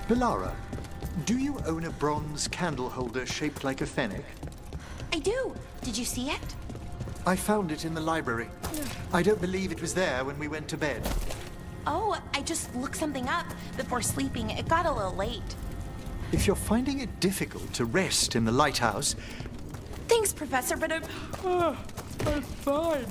Belara, do you own a bronze candle holder shaped like a fennec? I do. Did you see it? I found it in the library. I don't believe it was there when we went to bed. Oh, I just looked something up before sleeping. It got a little late. If you're finding it difficult to rest in the lighthouse... Thanks, Professor, but I'm fine.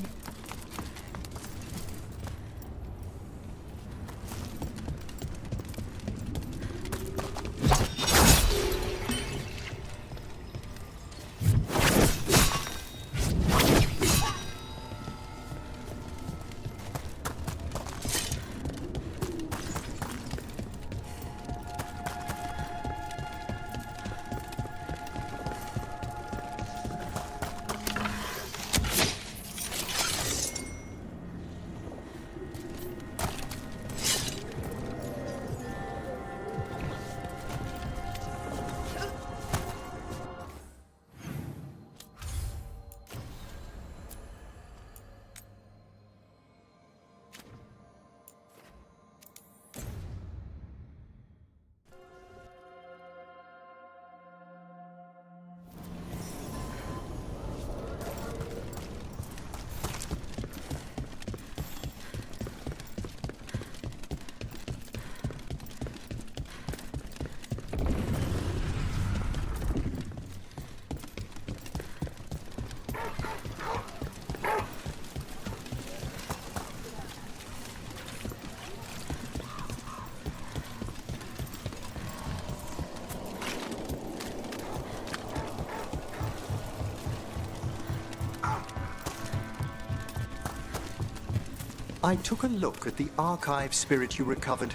I took a look at the archive spirit you recovered.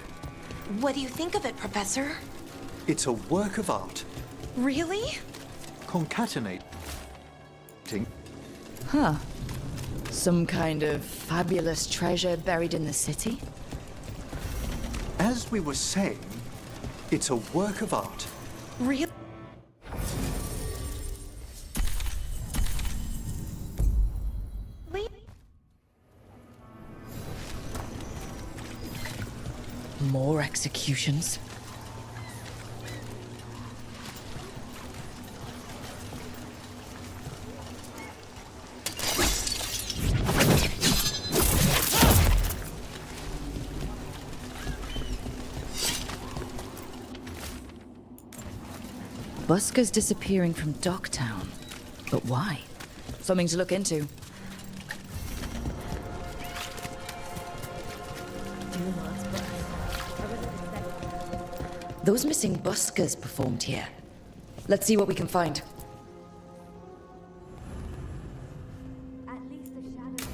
What do you think of it, Professor? It's a work of art. Really? Concatenating. Huh. Some kind of fabulous treasure buried in the city? As we were saying, it's a work of art. Really? More executions. Buskers disappearing from Docktown. But why? Something to look into. Those missing buskers performed here. Let's see what we can find. At least the shadow.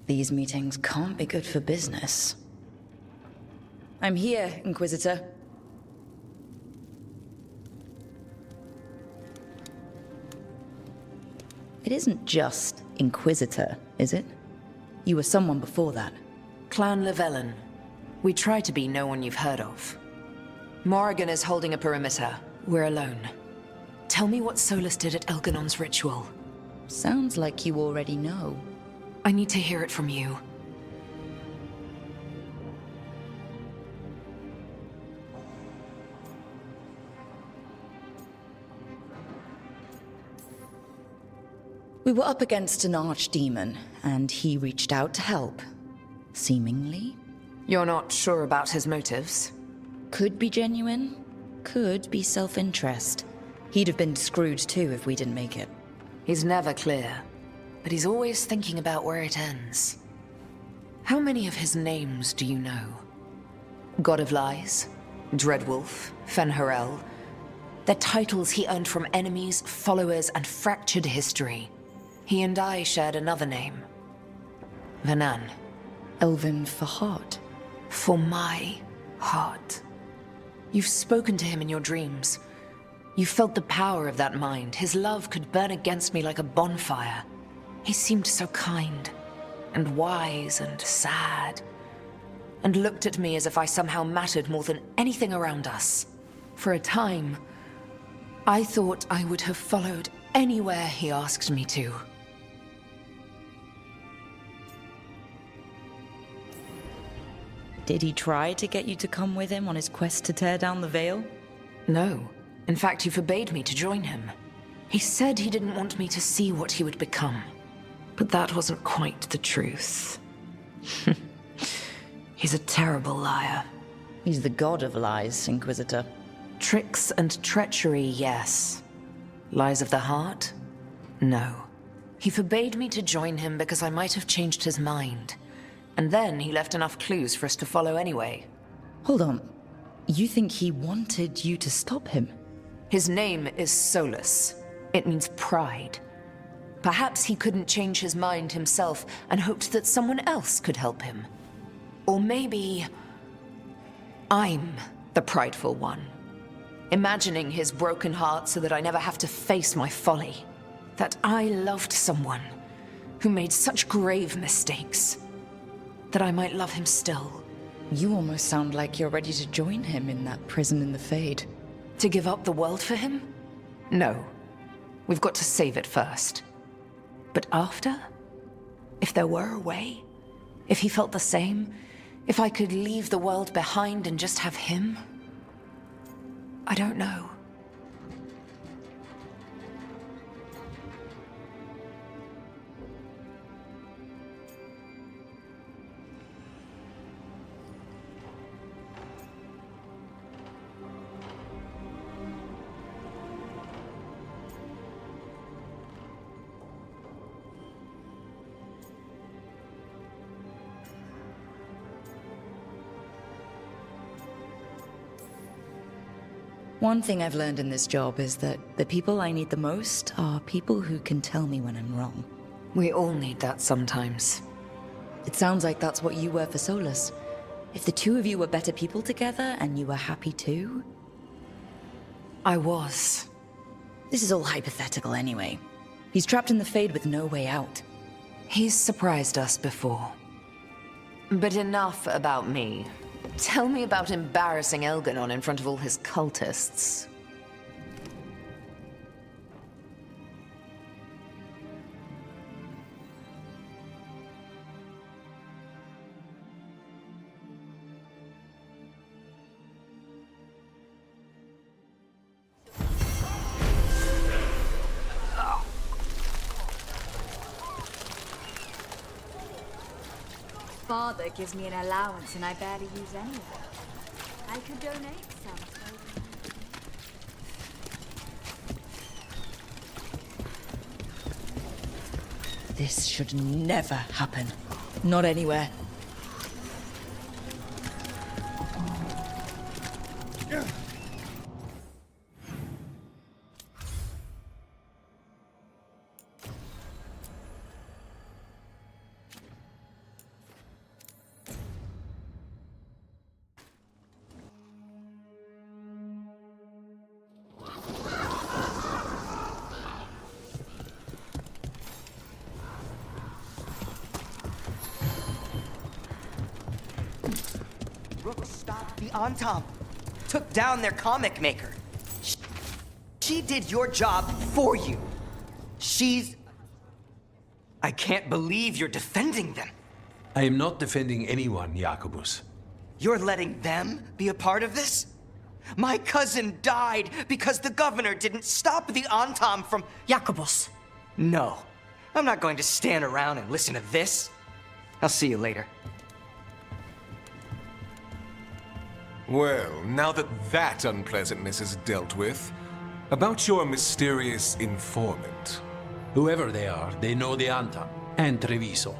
These meetings can't be good for business. I'm here, Inquisitor. It isn't just Inquisitor, is it? You were someone before that. Clan Llewellyn. We try to be no one you've heard of. Morrigan is holding a perimeter. We're alone. Tell me what Solus did at Elganon's ritual. Sounds like you already know. I need to hear it from you. We were up against an archdemon, and he reached out to help. Seemingly. You're not sure about his motives? Could be genuine, could be self-interest. He'd have been screwed too if we didn't make it. He's never clear, but he's always thinking about where it ends. How many of his names do you know? God of Lies, Dreadwolf, Fen'Harel. They're titles he earned from enemies, followers, and fractured history. He and I shared another name. Vanan. Elven for heart. For my heart. You've spoken to him in your dreams. You felt the power of that mind. His love could burn against me like a bonfire. He seemed so kind, and wise, and sad, and looked at me as if I somehow mattered more than anything around us. For a time, I thought I would have followed anywhere he asked me to. Did he try to get you to come with him on his quest to tear down the Veil? No. In fact, he forbade me to join him. He said he didn't want me to see what he would become. But that wasn't quite the truth. He's a terrible liar. He's the god of lies, Inquisitor. Tricks and treachery, yes. Lies of the heart? No. He forbade me to join him because I might have changed his mind. And then he left enough clues for us to follow anyway. Hold on. You think he wanted you to stop him? His name is Solus. It means pride. Perhaps he couldn't change his mind himself and hoped that someone else could help him. Or maybe I'm the prideful one, imagining his broken heart so that I never have to face my folly. That I loved someone who made such grave mistakes, that I might love him still. You almost sound like you're ready to join him in that prison in the Fade. To give up the world for him? No. We've got to save it first. But after? If there were a way? If he felt the same? If I could leave the world behind and just have him? I don't know. One thing I've learned in this job is that the people I need the most are people who can tell me when I'm wrong. We all need that sometimes. It sounds like that's what you were for Solus. If the two of you were better people together and you were happy too? I was. This is all hypothetical anyway. He's trapped in the Fade with no way out. He's surprised us before. But enough about me. Tell me about embarrassing Elganon in front of all his cultists. Father gives me an allowance and I barely use any of it. I could donate some. This should never happen. Not anywhere. Stopped the Antam. Took down their comic maker. She did your job for you. She's... I can't believe you're defending them. I am not defending anyone, Jacobus. You're letting them be a part of this? My cousin died because the governor didn't stop the Antam from... Jacobus! No. I'm not going to stand around and listen to this. I'll see you later. Well, now that that unpleasantness is dealt with, about your mysterious informant. Whoever they are, they know the Antam and Treviso.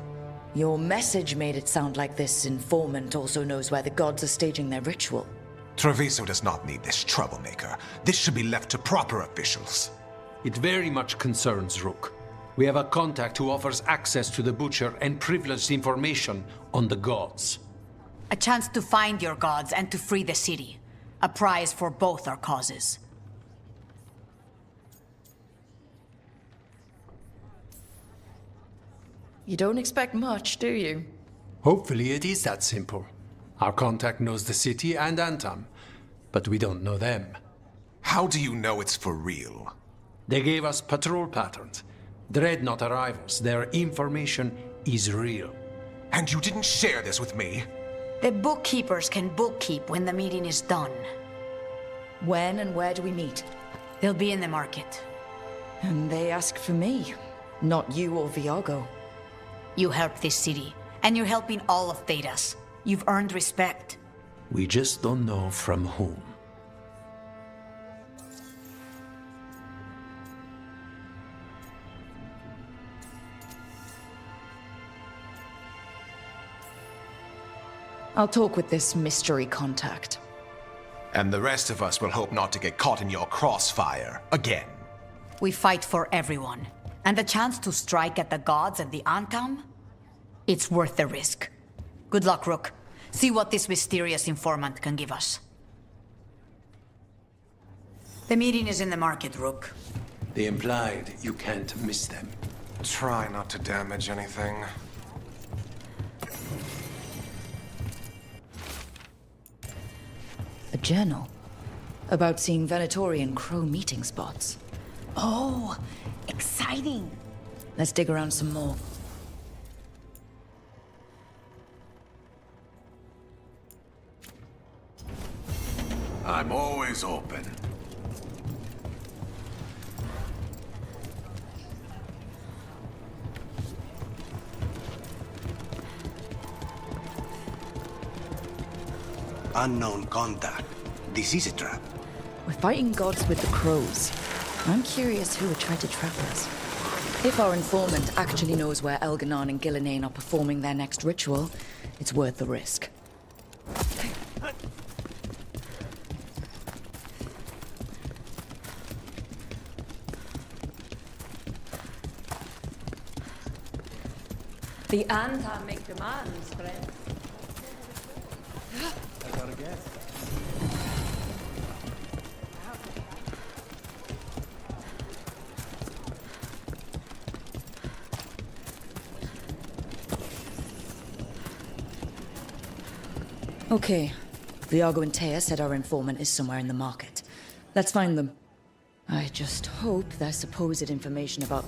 Your message made it sound like this informant also knows where the gods are staging their ritual. Treviso does not need this troublemaker. This should be left to proper officials. It very much concerns Rook. We have a contact who offers access to the Butcher and privileged information on the gods. A chance to find your gods and to free the city. A prize for both our causes. You don't expect much, do you? Hopefully it is that simple. Our contact knows the city and Antam, but we don't know them. How do you know it's for real? They gave us patrol patterns, dreadnought arrivals. Their information is real. And you didn't share this with me? The bookkeepers can bookkeep when the meeting is done. When and where do we meet? They'll be in the market. And they ask for me, not you or Viago. You help this city, and you're helping all of Thedas. You've earned respect. We just don't know from whom. I'll talk with this mystery contact. And the rest of us will hope not to get caught in your crossfire again. We fight for everyone. And the chance to strike at the gods and the Antam? It's worth the risk. Good luck, Rook. See what this mysterious informant can give us. The meeting is in the market, Rook. They implied you can't miss them. Try not to damage anything. A journal about seeing Venatorian crow meeting spots. Oh, exciting. Let's dig around some more. I'm always open. Unknown contact. This is a trap. We're fighting gods with the crows. I'm curious who would try to trap us. If our informant actually knows where Elganon and Gillinane are performing their next ritual, it's worth the risk. The Antam make demands, friend. I gotta guess. Okay. Viago and Taya said our informant is somewhere in the market. Let's find them. I just hope their supposed information about...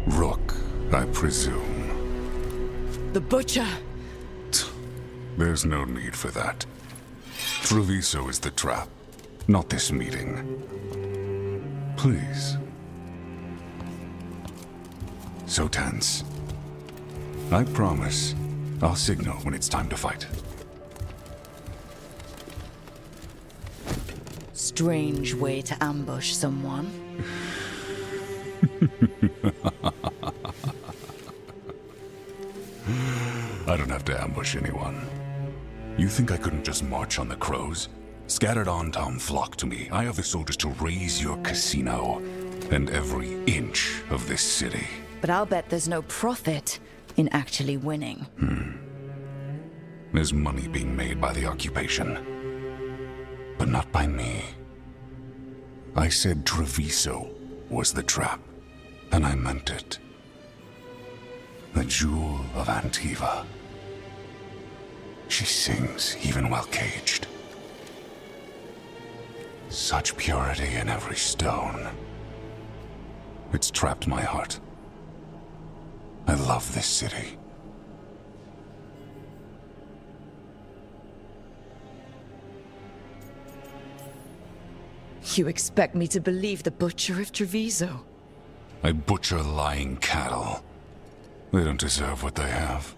Rook, I presume. The Butcher! There's no need for that. Treviso is the trap, not this meeting. Please. So tense. I promise I'll signal when it's time to fight. Strange way to ambush someone. I don't have to ambush anyone. You think I couldn't just march on the crows? Scattered Antam flock to me. I have the soldiers to raise your casino and every inch of this city. But I'll bet there's no profit in actually winning. There's money being made by the occupation, but not by me. I said Treviso was the trap, and I meant it. The Jewel of Antiva. She sings even while caged. Such purity in every stone. It's trapped my heart. I love this city. You expect me to believe the Butcher of Treviso? I butcher lying cattle. They don't deserve what they have.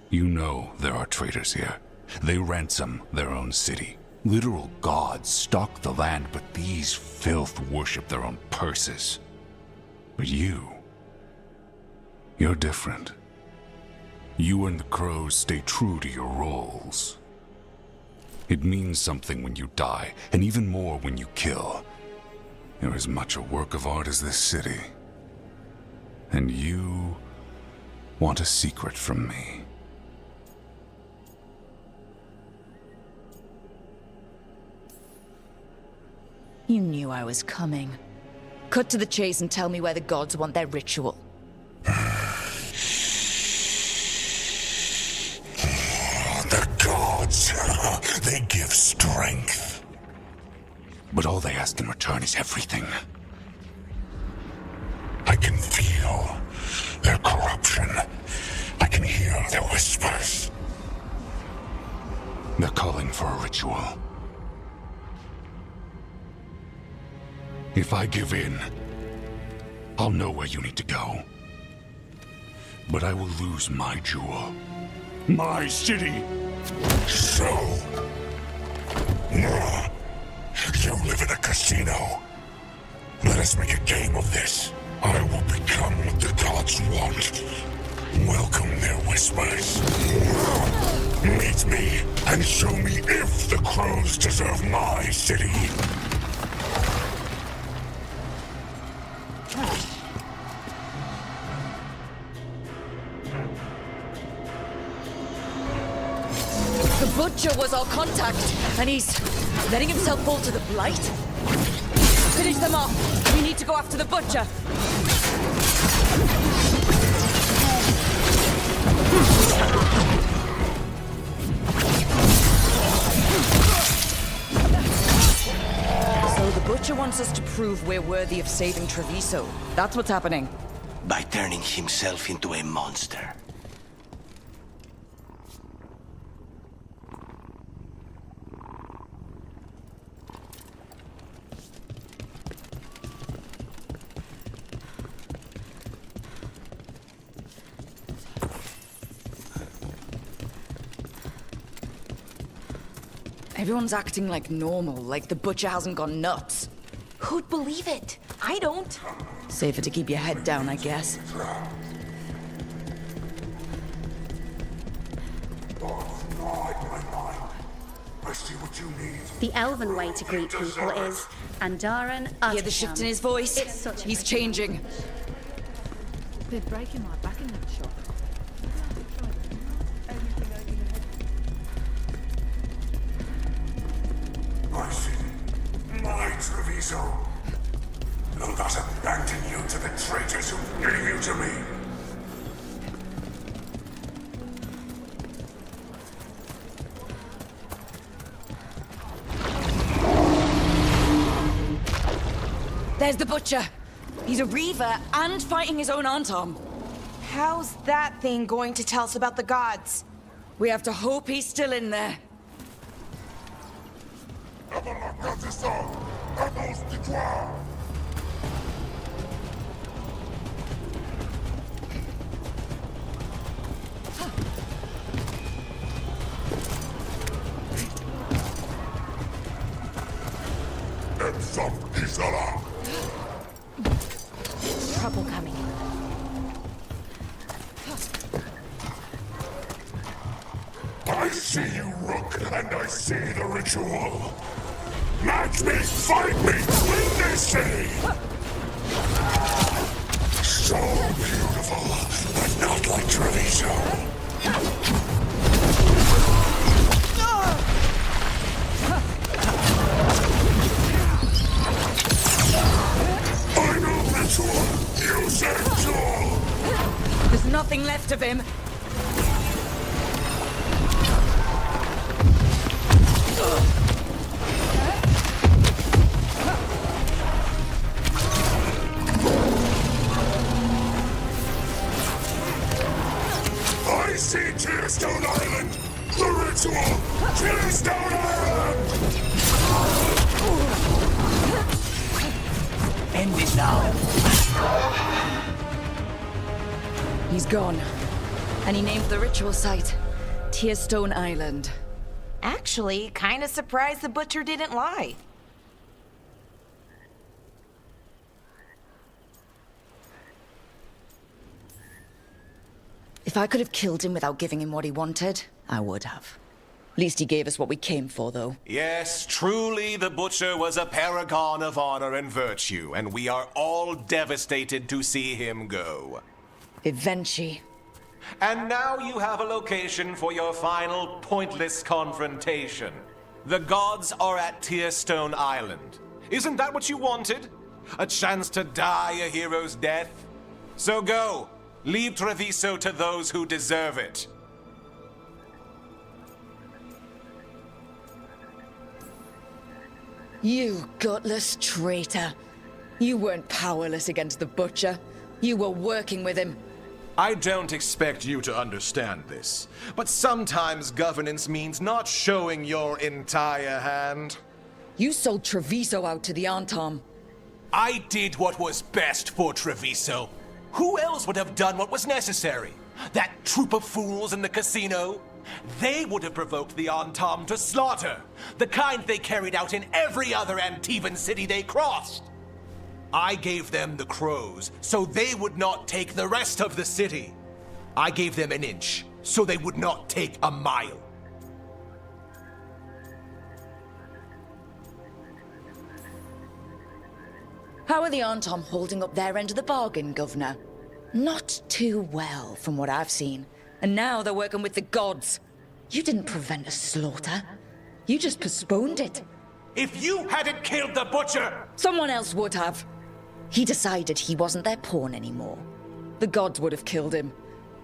You know there are traitors here. They ransom their own city. Literal gods stalk the land, but these filth worship their own purses. But you're different. You and the crows stay true to your roles. It means something when you die, and even more when you kill. You're as much a work of art as this city. And you want a secret from me. You knew I was coming. Cut to the chase and tell me where the gods want their ritual. The gods, they give strength. But all they ask in return is everything. I can feel their corruption. I can hear their whispers. They're calling for a ritual. If I give in, I'll know where you need to go. But I will lose my jewel. My city. So... you live in a casino. Let us make a game of this. I will become what the gods want. Welcome their whispers. Meet me and show me if the crows deserve my city. The Butcher was our contact, and he's letting himself fall to the Blight? Finish them off! We need to go after the Butcher! So the Butcher wants us to prove we're worthy of saving Treviso. That's what's happening. By turning himself into a monster. Everyone's acting like normal, like the Butcher hasn't gone nuts. Who'd believe it? I don't. Safer to keep your head down, I guess. I see what you need. The elven way to greet people is Andaran Utasham. Hear the shift in his voice? It's such a He's changing. They're breaking my back in that shop. I see. My Treviso. Will not abandon you to the traitors who gave you to me. There's the Butcher. He's a Reaver and fighting his own Antom. How's that thing going to tell us about the gods? We have to hope he's still in there. Trouble coming. I see you, Rook, and I see the ritual. Match me, fight me, win this city! So beautiful, but not like Treviso. Final ritual, you said jewel! There's nothing left of him. I see Tearstone Island! The ritual! Tearstone Island! End it now. He's gone. And he named the ritual site Tearstone Island. Actually, kind of surprised the Butcher didn't lie. If I could have killed him without giving him what he wanted, I would have. At least he gave us what we came for, though. Yes, truly the Butcher was a paragon of honor and virtue, and we are all devastated to see him go. Eventually. And now you have a location for your final pointless confrontation. The gods are at Tearstone Island. Isn't that what you wanted? A chance to die a hero's death? So go. Leave Treviso to those who deserve it. You gutless traitor. You weren't powerless against the Butcher. You were working with him. I don't expect you to understand this, but sometimes governance means not showing your entire hand. You sold Treviso out to the Antom. I did what was best for Treviso. Who else would have done what was necessary? That troop of fools in the casino? They would have provoked the Antom to slaughter, the kind they carried out in every other Antivan city they crossed. I gave them the crows, so they would not take the rest of the city. I gave them an inch, so they would not take a mile. How are the Antom holding up their end of the bargain, Governor? Not too well, from what I've seen. And now they're working with the gods. You didn't prevent a slaughter. You just postponed it. If you hadn't killed the Butcher... Someone else would have. He decided he wasn't their pawn anymore. The gods would have killed him.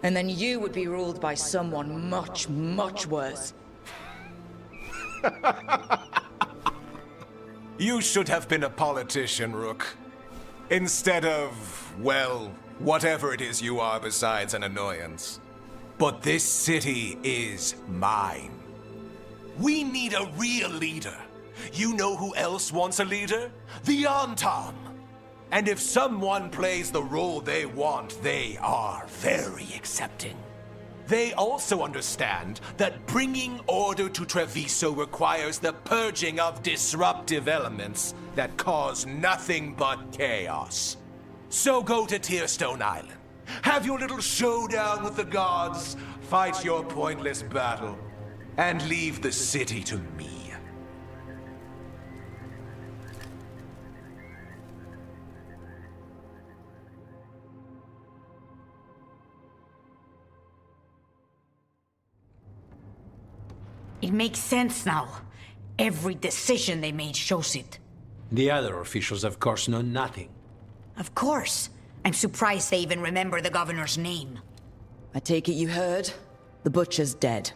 And then you would be ruled by someone much, much worse. You should have been a politician, Rook. Instead of, well, whatever it is you are besides an annoyance. But this city is mine. We need a real leader. You know who else wants a leader? The Antom. And if someone plays the role they want, they are very accepting. They also understand that bringing order to Treviso requires the purging of disruptive elements that cause nothing but chaos. So go to Tearstone Island. Have your little showdown with the gods, fight your pointless battle, and leave the city to me. It makes sense now. Every decision they made shows it. The other officials, of course, know nothing. Of course. I'm surprised they even remember the governor's name. I take it you heard? The Butcher's dead.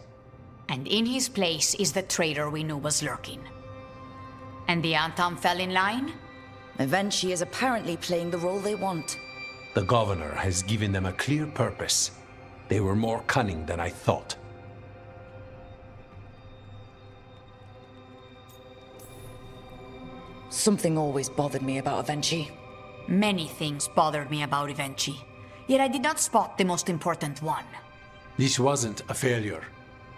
And in his place is the traitor we knew was lurking. And the Antom fell in line? Eventually is apparently playing the role they want. The governor has given them a clear purpose. They were more cunning than I thought. Something always bothered me about Avenchi. Many things bothered me about Avenchi, yet I did not spot the most important one. This wasn't a failure.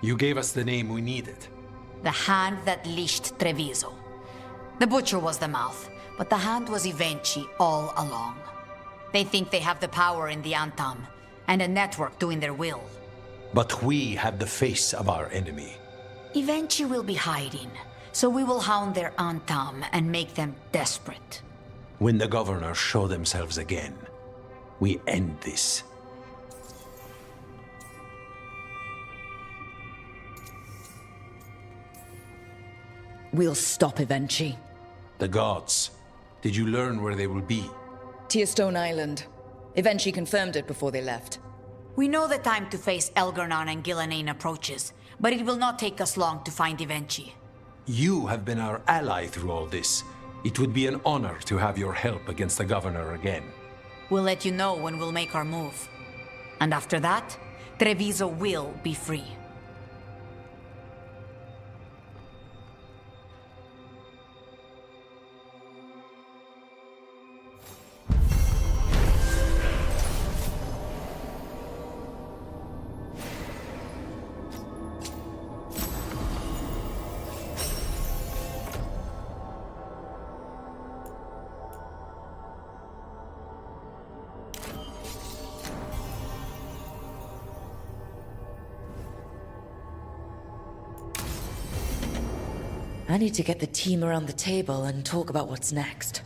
You gave us the name we needed. The hand that leashed Treviso. The Butcher was the mouth, but the hand was Avenchi all along. They think they have the power in the Antom, and a network doing their will. But we have the face of our enemy. Avenchi will be hiding, so we will hound their Antom and make them desperate. When the governors show themselves again, we end this. We'll stop Avenchi. The gods. Did you learn where they will be? Tearstone Island. Avenchi confirmed it before they left. We know the time to face Elgar'nan and Gillenane approaches, but it will not take us long to find Avenchi. You have been our ally through all this. It would be an honor to have your help against the governor again. We'll let you know when we'll make our move. And after that, Treviso will be free. I need to get the team around the table and talk about what's next.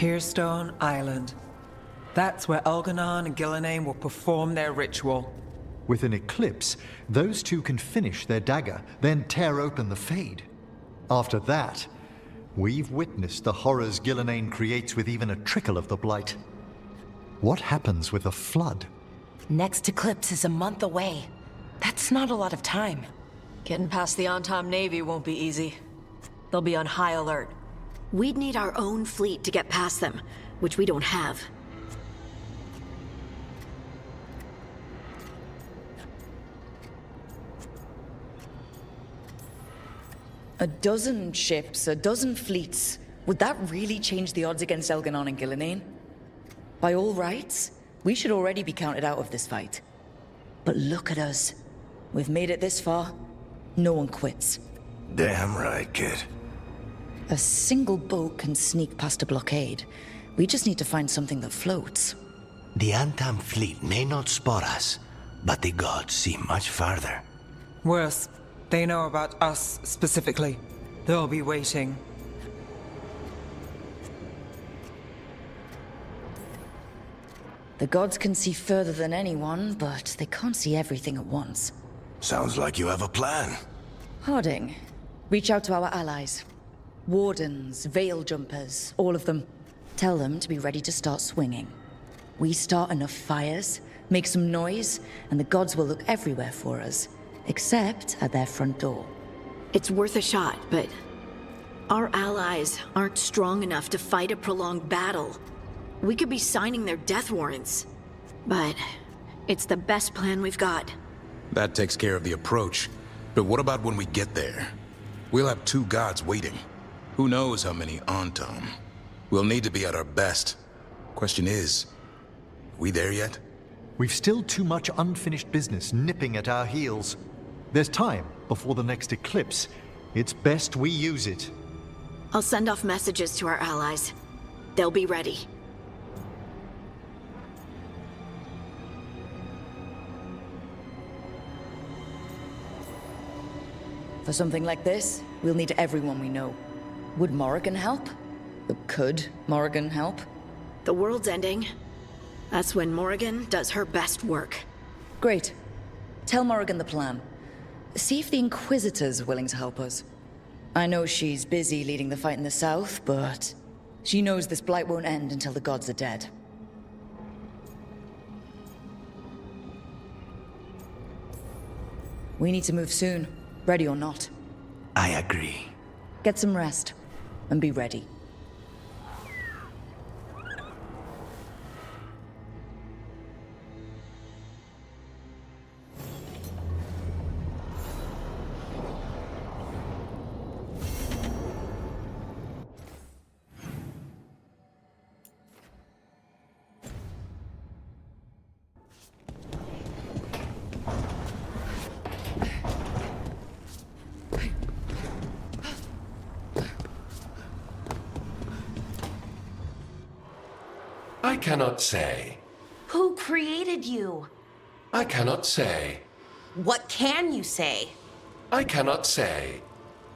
Tearstone Island. That's where Elganon and Gillenane will perform their ritual. With an eclipse, those two can finish their dagger, then tear open the Fade. After that, we've witnessed the horrors Gillenane creates with even a trickle of the Blight. What happens with a flood? Next eclipse is a month away. That's not a lot of time. Getting past the Antam Navy won't be easy. They'll be on high alert. We'd need our own fleet to get past them, which we don't have. A dozen ships, a dozen fleets. Would that really change the odds against Elganon and Gillenane? By all rights, we should already be counted out of this fight. But look at us. We've made it this far. No one quits. Damn right, kid. A single boat can sneak past a blockade. We just need to find something that floats. The Antam fleet may not spot us, but the gods see much farther. Worse, they know about us specifically. They'll be waiting. The gods can see further than anyone, but they can't see everything at once. Sounds like you have a plan. Harding, reach out to our allies. Wardens, veil jumpers, all of them. Tell them to be ready to start swinging. We start enough fires, make some noise, and the gods will look everywhere for us, except at their front door. It's worth a shot, but our allies aren't strong enough to fight a prolonged battle. We could be signing their death warrants, but it's the best plan we've got. That takes care of the approach. But what about when we get there? We'll have two gods waiting. Who knows how many Antam? We'll need to be at our best. Question is, we there yet? We've still too much unfinished business nipping at our heels. There's time before the next eclipse. It's best we use it. I'll send off messages to our allies. They'll be ready. For something like this, we'll need everyone we know. Would Morrigan help? Could Morrigan help? The world's ending. That's when Morrigan does her best work. Great. Tell Morrigan the plan. See if the Inquisitor's willing to help us. I know she's busy leading the fight in the south, but she knows this blight won't end until the gods are dead. We need to move soon, ready or not. I agree. Get some rest, and be ready. I cannot say. Who created you? I cannot say. What can you say? I cannot say.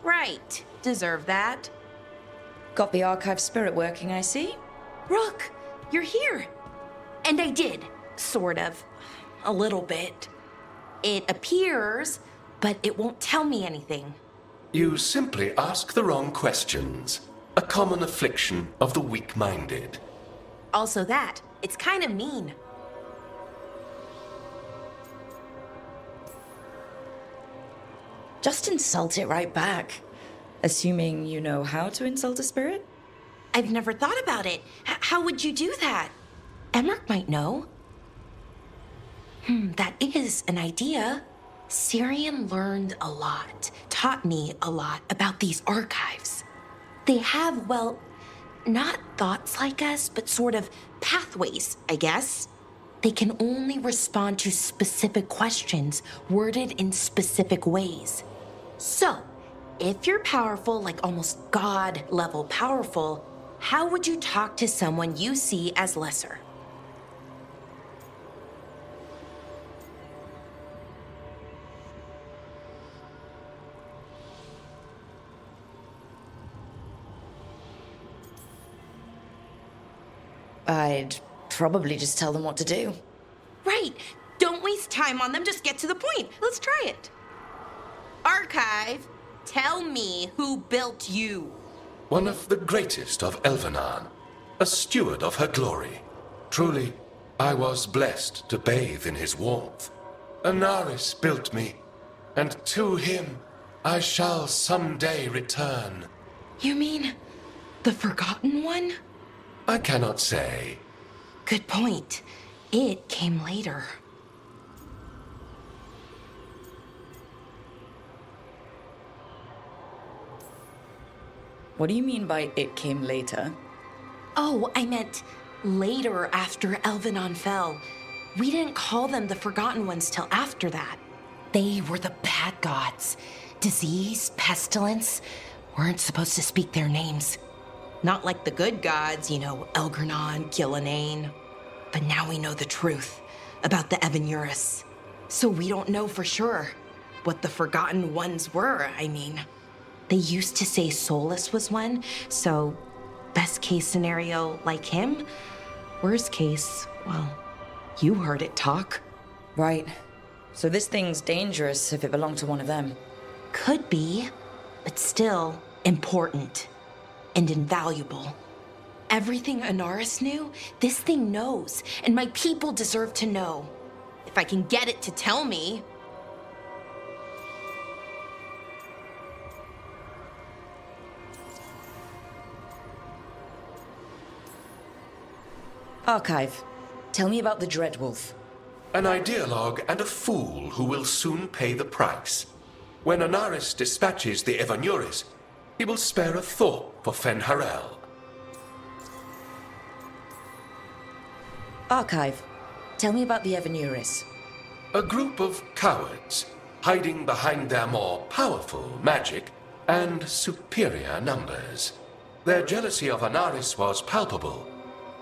Right. Deserve that. Got the archive spirit working, I see. Rook, you're here. And I did. Sort of. A little bit. It appears, but it won't tell me anything. You simply ask the wrong questions. A common affliction of the weak-minded. Also that. It's kind of mean. Just insult it right back. Assuming you know how to insult a spirit? I've never thought about it. How would you do that? Emmerich might know. That is an idea. Syrian learned a lot, taught me a lot about these archives. They have, well, not thoughts like us, but sort of pathways, I guess. They can only respond to specific questions worded in specific ways. So, if you're powerful, like almost God-level powerful, how would you talk to someone you see as lesser? I'd probably just tell them what to do. Right. Don't waste time on them. Just get to the point. Let's try it. Archive, tell me who built you. One of the greatest of Elvenan, a steward of her glory. Truly, I was blessed to bathe in his warmth. Anaris built me, and to him I shall someday return. You mean the Forgotten One? I cannot say. Good point. It came later. What do you mean by it came later? Oh, I meant later after Elvenon fell. We didn't call them the Forgotten Ones till after that. They were the bad gods. Disease, pestilence, weren't supposed to speak their names. Not like the good gods, you know, Elgernon, Gillenane. But now we know the truth about the Evanuris. So we don't know for sure what the Forgotten Ones were, I mean. They used to say Solus was one, so best case scenario, like him. Worst case, well, you heard it talk. Right. So this thing's dangerous if it belonged to one of them. Could be, but still important and invaluable. Everything Anaris knew, this thing knows, and my people deserve to know. If I can get it to tell me. Archive, tell me about the Dreadwolf. An ideologue and a fool who will soon pay the price. When Anaris dispatches the Evanuris, he will spare a thought for Fen'Harel. Archive, tell me about the Evanuris. A group of cowards, hiding behind their more powerful magic and superior numbers. Their jealousy of Anaris was palpable.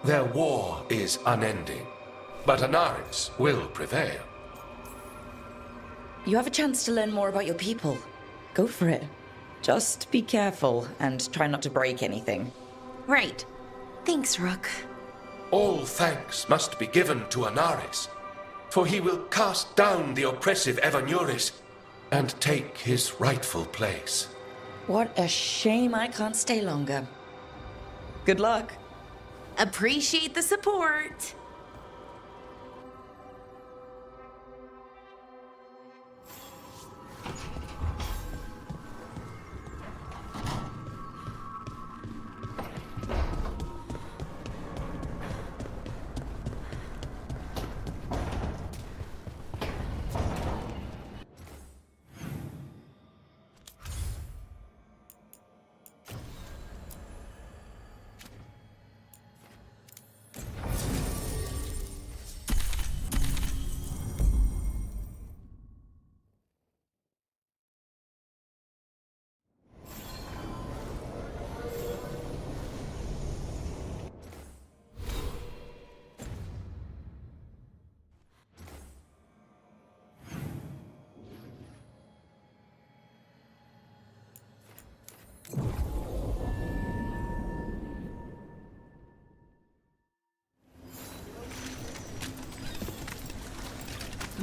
Their war is unending, but Anaris will prevail. You have a chance to learn more about your people. Go for it. Just be careful and try not to break anything. Right. Thanks, Rook. All thanks must be given to Anaris, for he will cast down the oppressive Evanuris and take his rightful place. What a shame I can't stay longer. Good luck. Appreciate the support.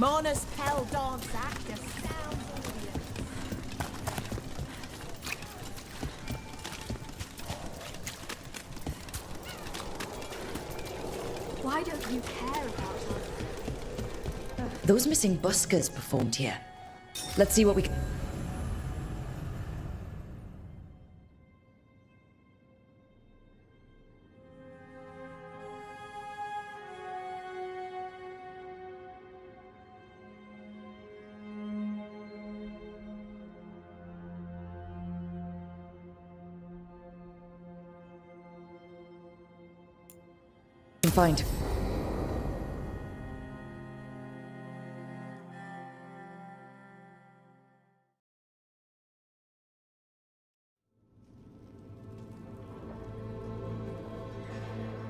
Mona's Pell Dance Act astounds audience. Why don't you care about her? Those missing buskers performed here. Let's see what we can... find.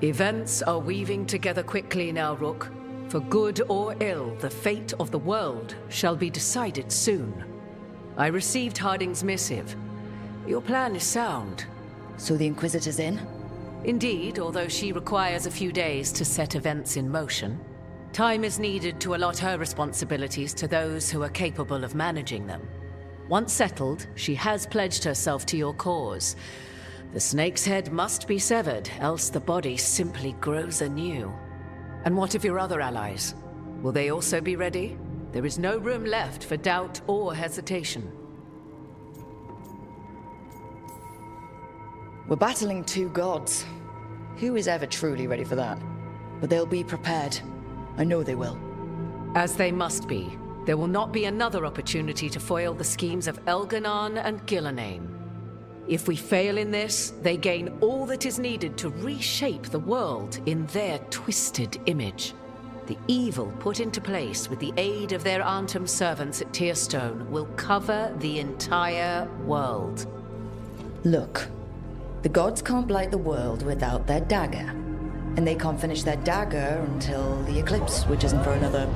Events are weaving together quickly now, Rook. For good or ill, the fate of the world shall be decided soon. I received Harding's missive. Your plan is sound. So the Inquisitor's in? Indeed, although she requires a few days to set events in motion, time is needed to allot her responsibilities to those who are capable of managing them. Once settled, she has pledged herself to your cause. The snake's head must be severed, else the body simply grows anew. And what of your other allies? Will they also be ready? There is no room left for doubt or hesitation. We're battling two gods. Who is ever truly ready for that? But they'll be prepared. I know they will. As they must be. There will not be another opportunity to foil the schemes of Elganon and Gillenane. If we fail in this, they gain all that is needed to reshape the world in their twisted image. The evil put into place with the aid of their Antum servants at Tearstone will cover the entire world. Look, the gods can't blight the world without their dagger. And they can't finish their dagger until the eclipse, which isn't for another...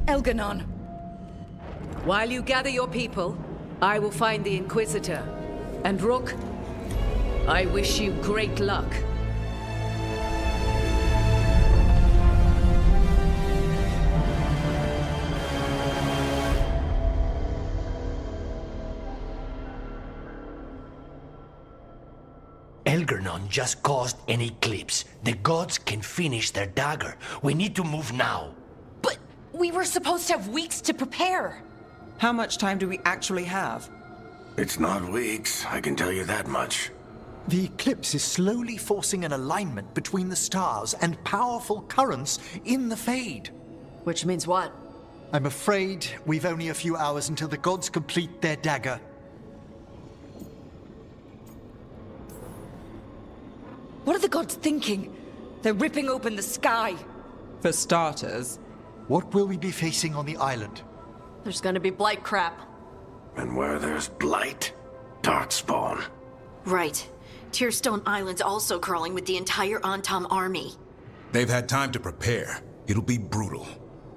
Elganon! While you gather your people, I will find the Inquisitor. And Rook, I wish you great luck. Elganon just caused an eclipse. The gods can finish their dagger. We need to move now. We were supposed to have weeks to prepare. How much time do we actually have? It's not weeks, I can tell you that much. The eclipse is slowly forcing an alignment between the stars and powerful currents in the Fade. Which means what? I'm afraid we've only a few hours until the gods complete their dagger. What are the gods thinking? They're ripping open the sky. For starters. What will we be facing on the island? There's gonna be blight crap. And where there's blight, darkspawn. Right. Tearstone Island's also crawling with the entire Antam army. They've had time to prepare. It'll be brutal.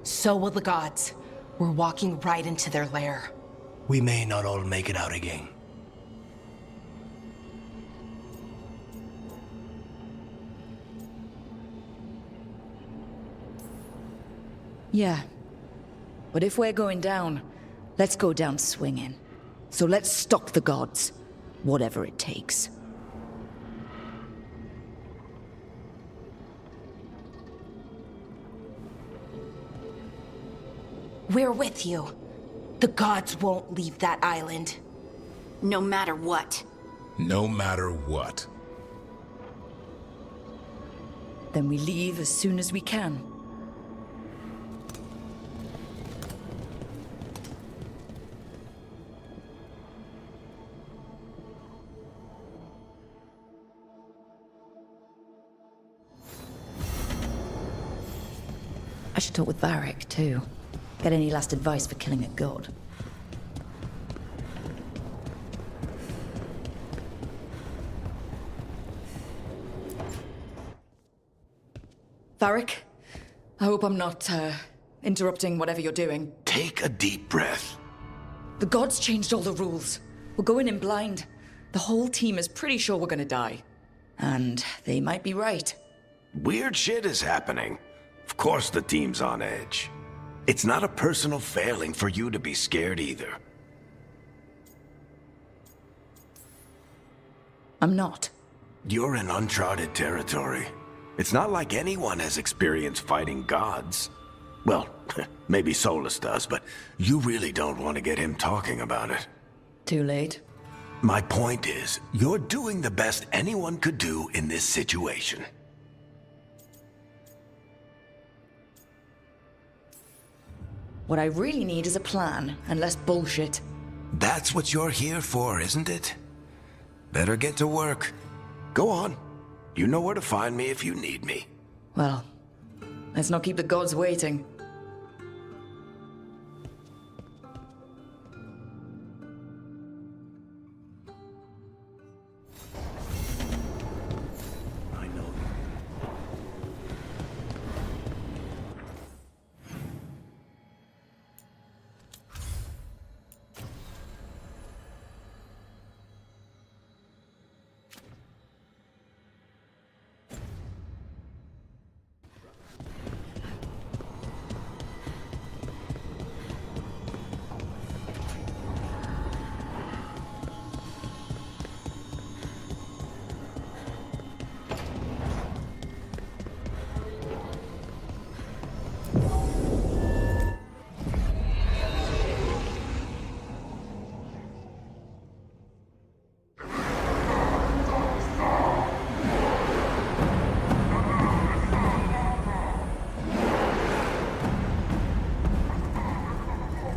So will the gods. We're walking right into their lair. We may not all make it out again. Yeah. But if we're going down, let's go down swinging. So let's stop the gods, whatever it takes. We're with you. The gods won't leave that island. No matter what. No matter what. Then we leave as soon as we can. I should talk with Varric, too. Get any last advice for killing a god. Varric, I hope I'm not, interrupting whatever you're doing. Take a deep breath. The gods changed all the rules. We're going in blind. The whole team is pretty sure we're gonna die. And they might be right. Weird shit is happening. Of course the team's on edge. It's not a personal failing for you to be scared either. I'm not. You're in uncharted territory. It's not like anyone has experience fighting gods. Well, maybe Solus does, but you really don't want to get him talking about it. Too late. My point is, you're doing the best anyone could do in this situation. What I really need is a plan, and less bullshit. That's what you're here for, isn't it? Better get to work. Go on. You know where to find me if you need me. Well, let's not keep the gods waiting.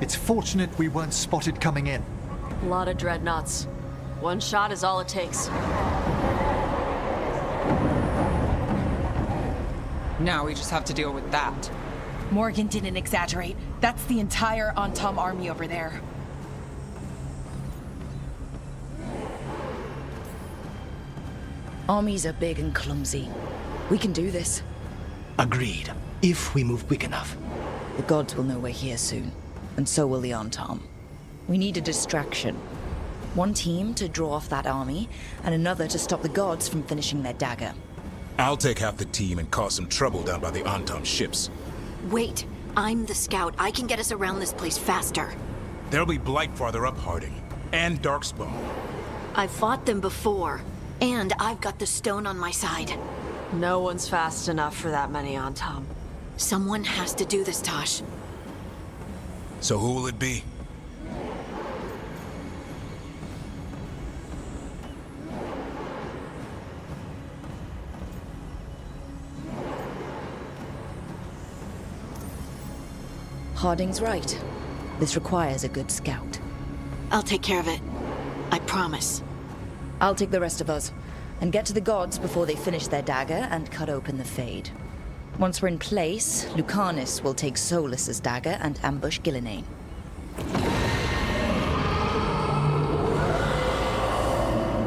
It's fortunate we weren't spotted coming in. A lot of dreadnoughts. One shot is all it takes. Now we just have to deal with that. Morgan didn't exaggerate. That's the entire Antom army over there. Armies are big and clumsy. We can do this. Agreed. If we move quick enough. The gods will know we're here soon. And so will the Antom. We need a distraction. One team to draw off that army, and another to stop the gods from finishing their dagger. I'll take half the team and cause some trouble down by the Antom ships. Wait, I'm the scout. I can get us around this place faster. There'll be Blight farther up, Harding. And Darkspawn. I've fought them before. And I've got the stone on my side. No one's fast enough for that many Antom. Someone has to do this, Tosh. So who will it be? Harding's right. This requires a good scout. I'll take care of it. I promise. I'll take the rest of us, and get to the gods before they finish their dagger and cut open the Fade. Once we're in place, Lucanus will take Solus's dagger and ambush Gillenane.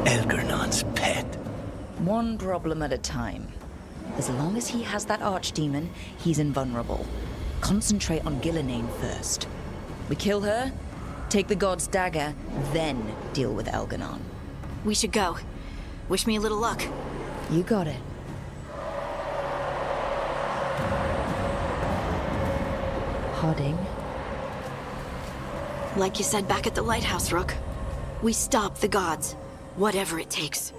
Elgernon's pet. One problem at a time. As long as he has that archdemon, he's invulnerable. Concentrate on Gillenane first. We kill her, take the god's dagger, then deal with Elganon. We should go. Wish me a little luck. You got it. Harding. Like you said back at the lighthouse, Rook. We stop the gods. Whatever it takes.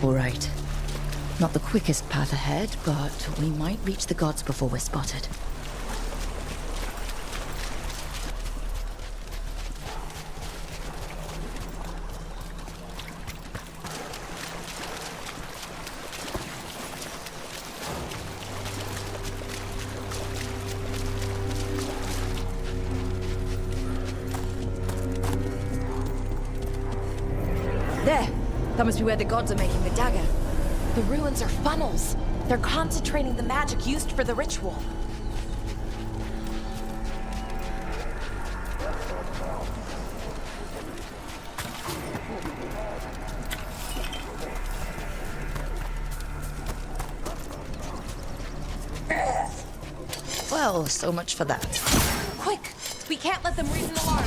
All right. Not the quickest path ahead, but we might reach the gods before we're spotted. There! That must be where the gods are making the dagger. The ruins are funnels. They're concentrating the magic used for the ritual. Well, so much for that. Quick! We can't let them raise an alarm.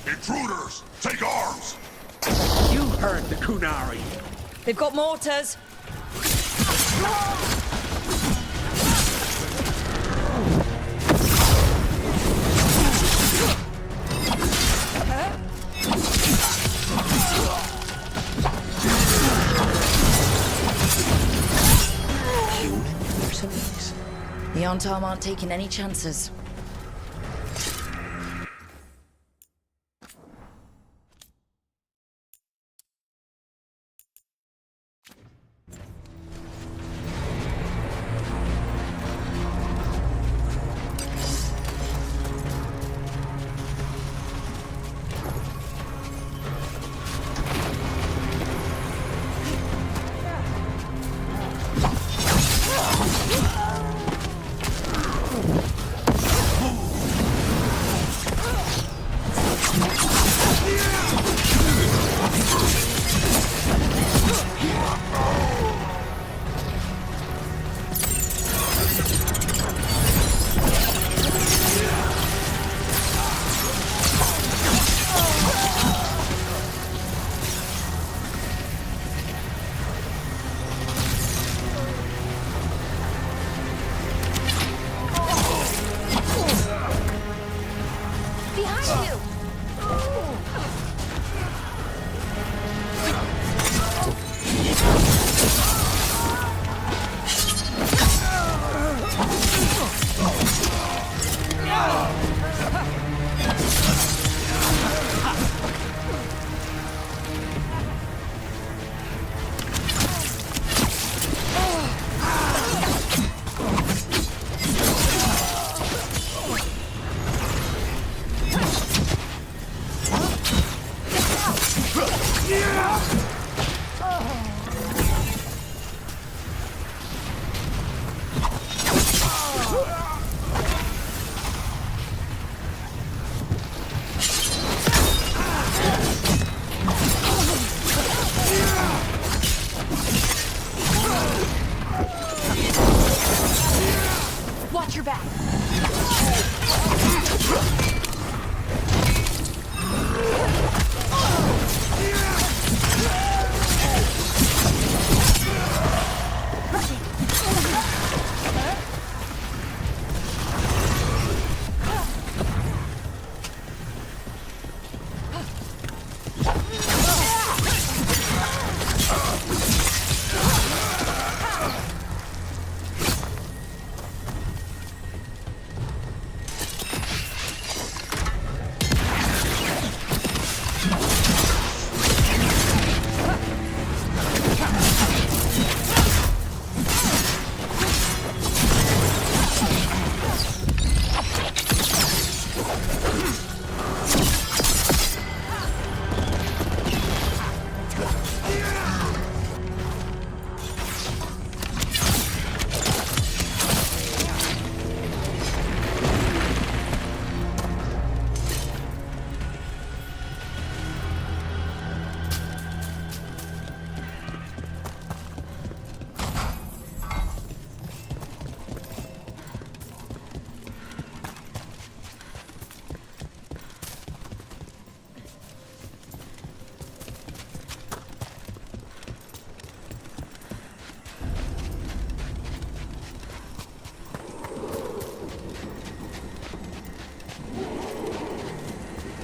Intruders! Take arms! You heard the Kunari. They've got mortars. The Antam aren't taking any chances.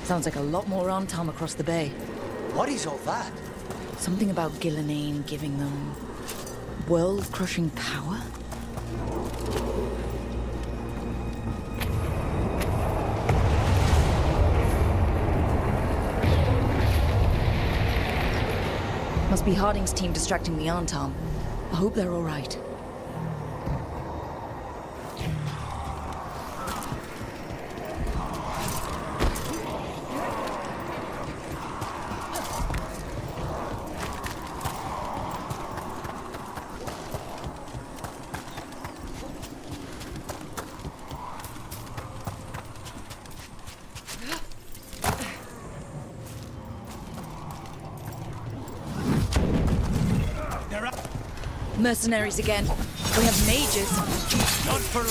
Sounds like a lot more Antom across the bay. What is all that? Something about Gillenane giving them world-crushing power? Must be Harding's team distracting the Antom. I hope they're all right. Mercenaries again. We have mages. Not for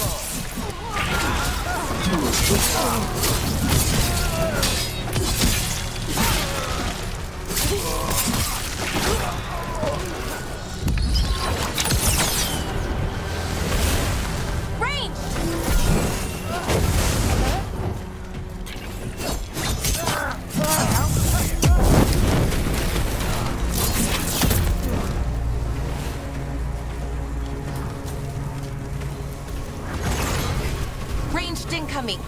Ranged incoming.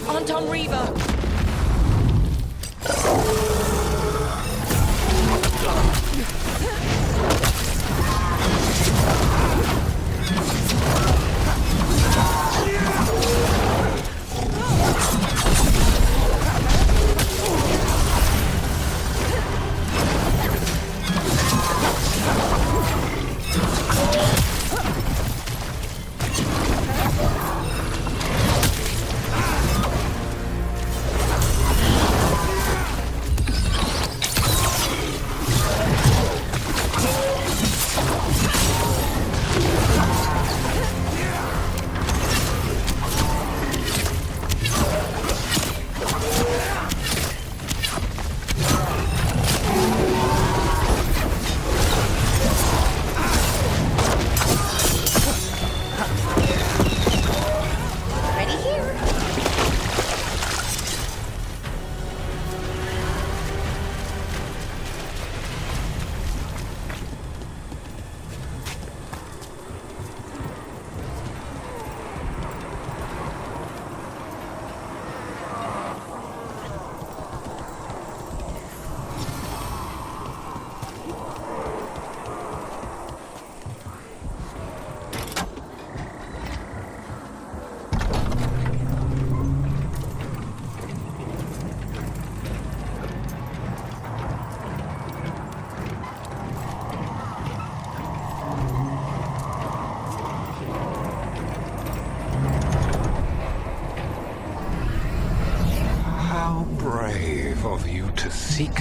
Anton Reaver!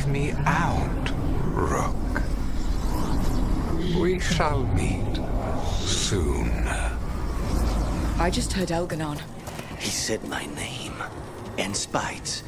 seek me out, Rook. We shall meet soon. I just heard Elganon. He said my name. And Spites.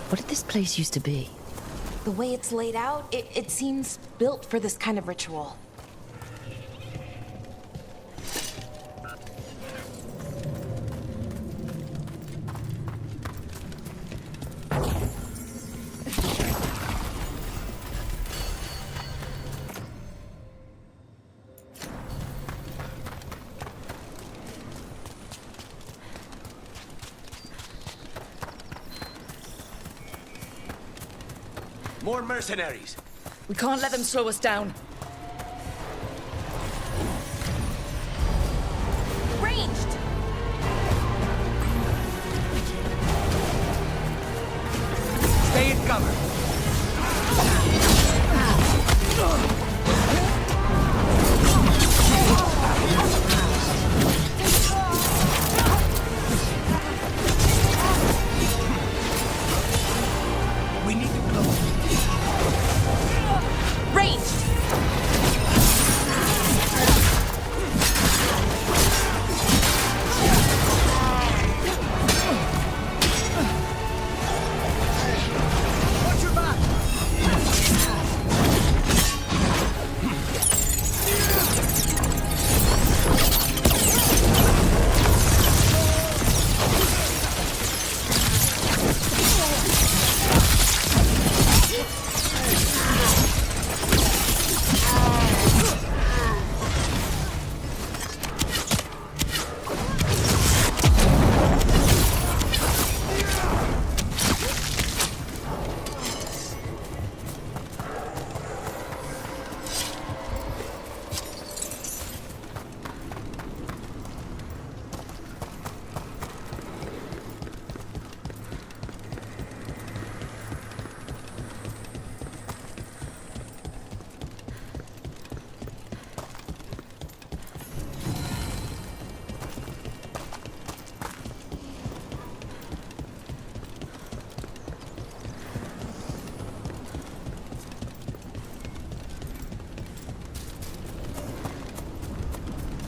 What did this place used to be? The way it's laid out, it seems built for this kind of ritual. More mercenaries. We can't let them slow us down. Ranged! Stay in cover. We need to close. Ranged! Watch your back.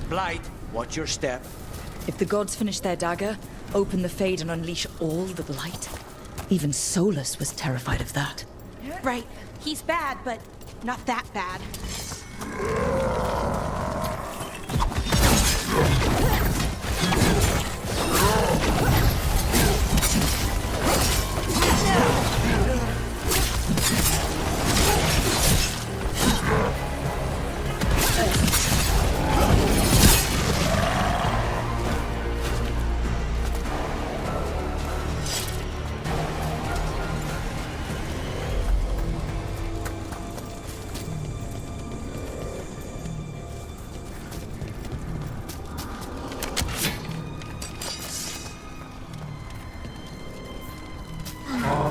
Blight, watch your step. If the gods finish their dagger, open the Fade and unleash all the blight. Even Solus was terrified of that. Right. He's bad, but not that bad.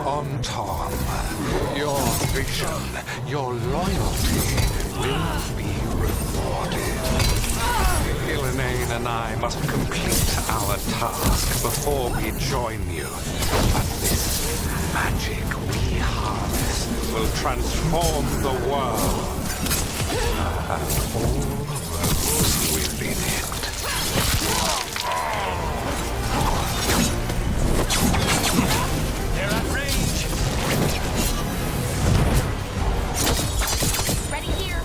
On Tom, your vision, your loyalty will be rewarded. Ghilanane and I must complete our task before we join you. But this magic we harness will transform the world and all those within it. They're at range. Ready here.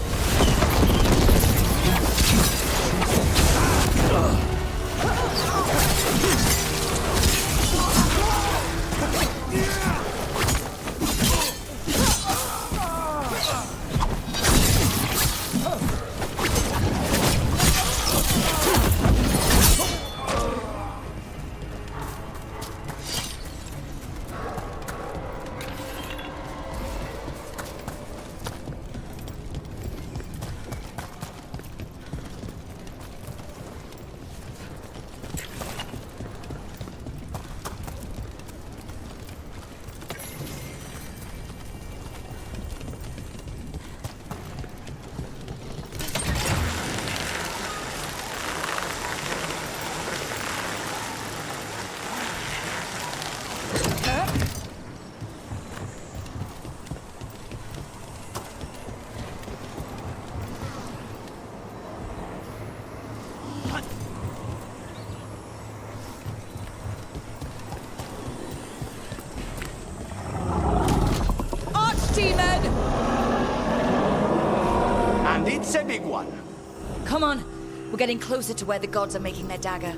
one. Come on. We're getting closer to where the gods are making their dagger.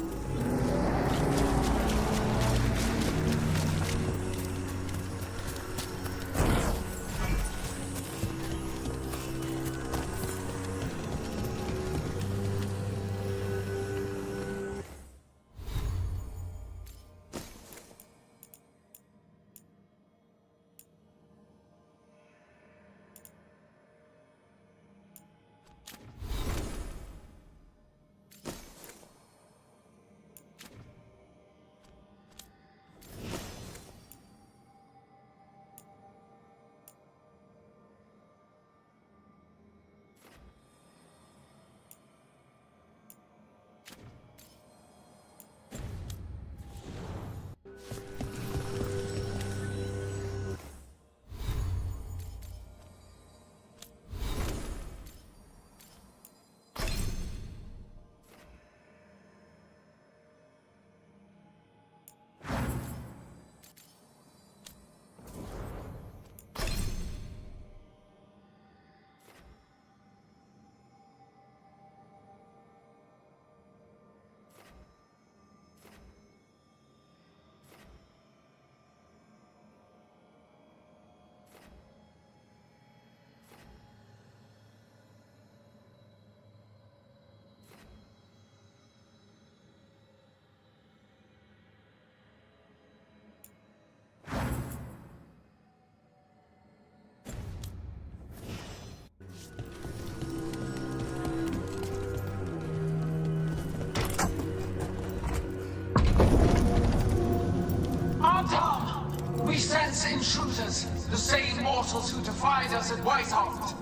Antam! We sense intruders, the same mortals who defied us at Whitehart.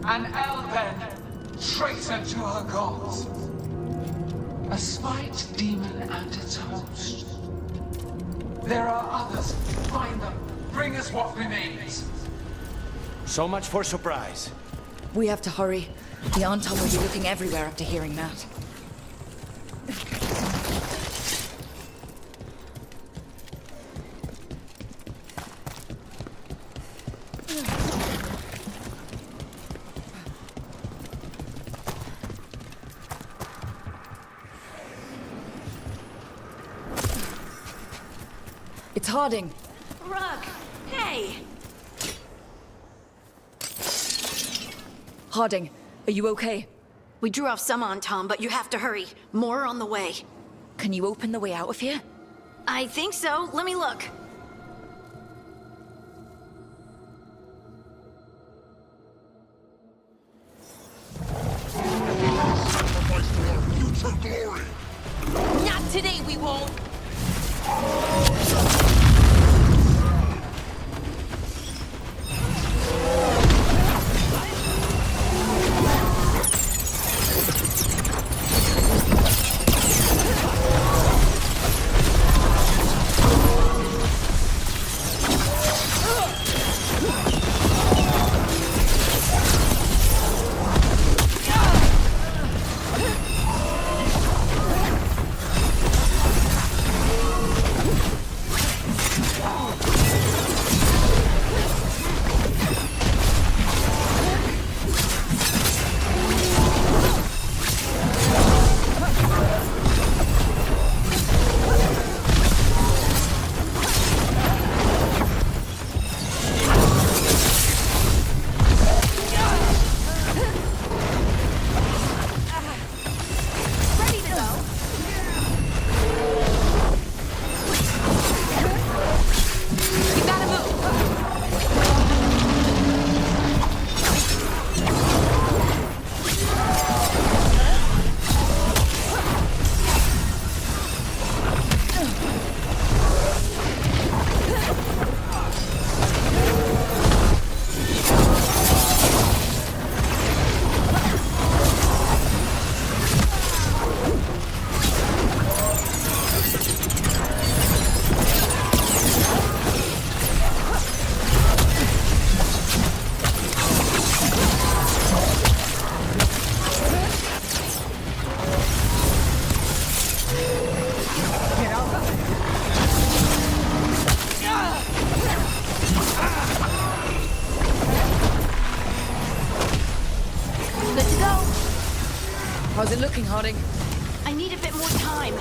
An Elven, traitor to her gods. A spite demon and its host. There are others. Find them. Bring us what remains. So much for surprise. We have to hurry. The Anton will be looking everywhere after hearing that. It's Harding. Rug, hey! Harding, are you okay? We drew off some on Tom, but you have to hurry. More on the way. Can you open the way out of here? I think so. Let me look. Sacrifice to our future glory! Not today, we won't. it looking, Harding? I need a bit more time.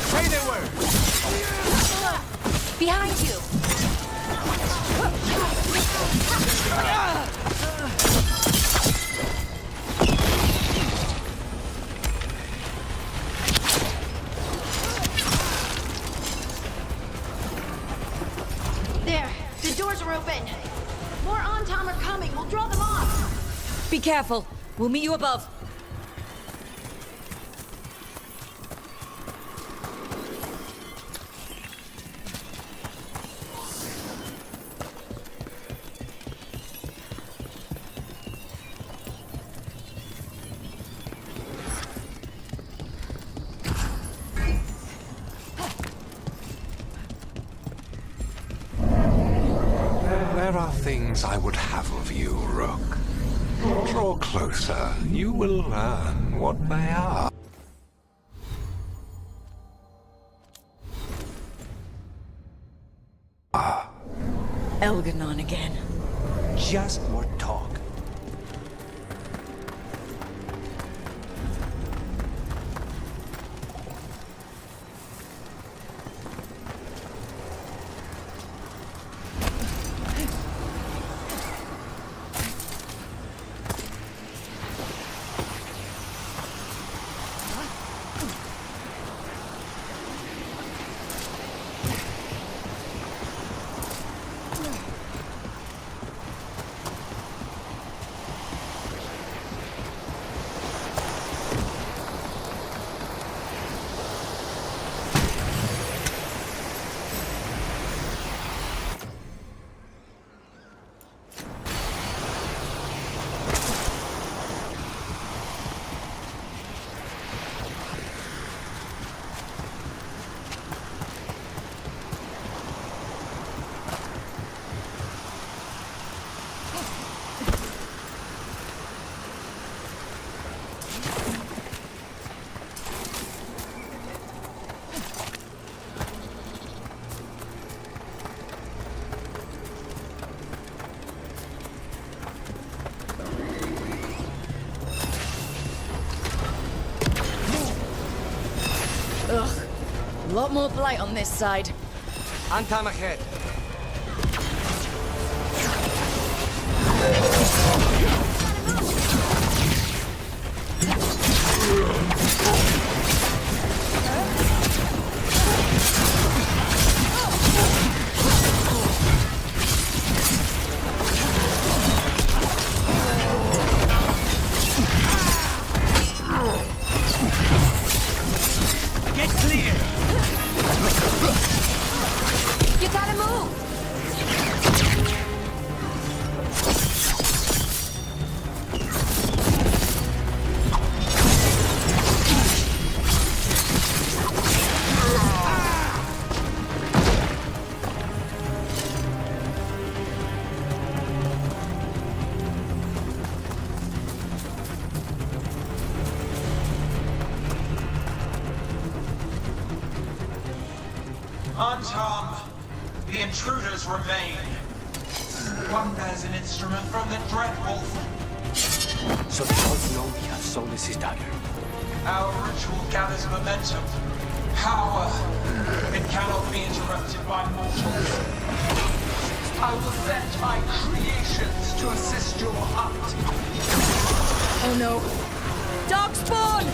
Say they were! Behind you! There, the doors are open. More Antom are coming. We'll draw them off. Be careful. We'll meet you above. There are things I would have of you, Rook. Draw closer. You will learn what they are. Elganon again. Just more talk. Ugh. A lot more blight on this side. Antom ahead. Get clear! You gotta move! Antom, the intruders remain. One bears an instrument from the Dreadwolf. So the gods know we have Solus's dagger. Our ritual gathers momentum, power. It cannot be interrupted by mortals. I will send my creations to assist your hunt. Oh no. Darkspawn!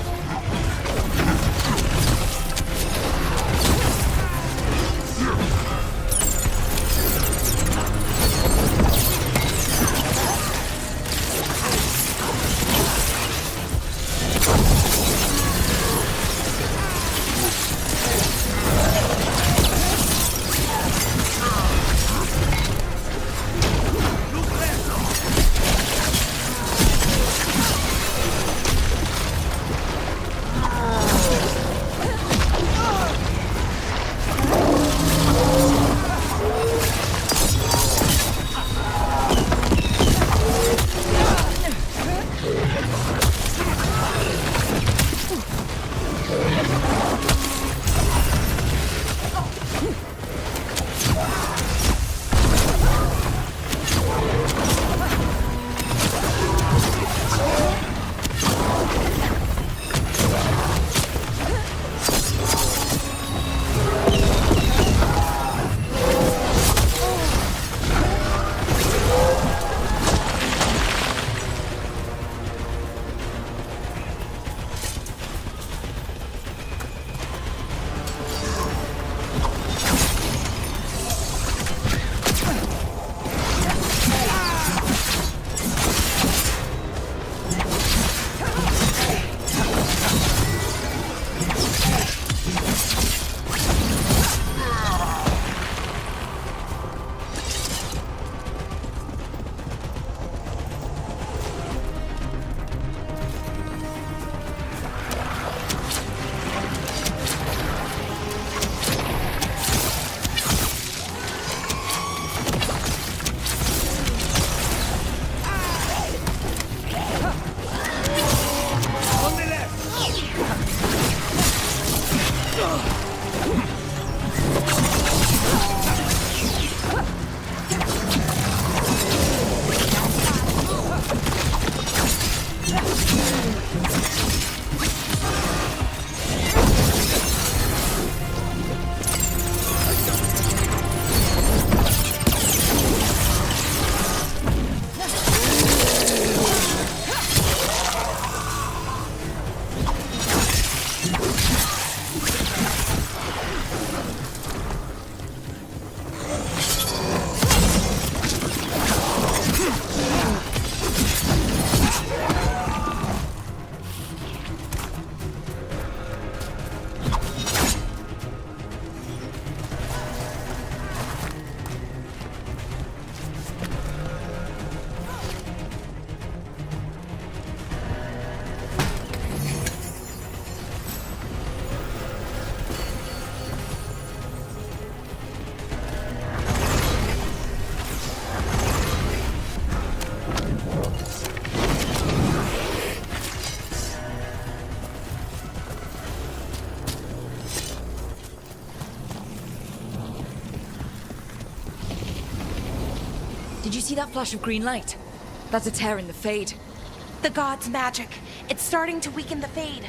Did you see that flash of green light? That's a tear in the Fade. The gods' magic. It's starting to weaken the Fade.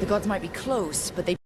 The gods might be close, but they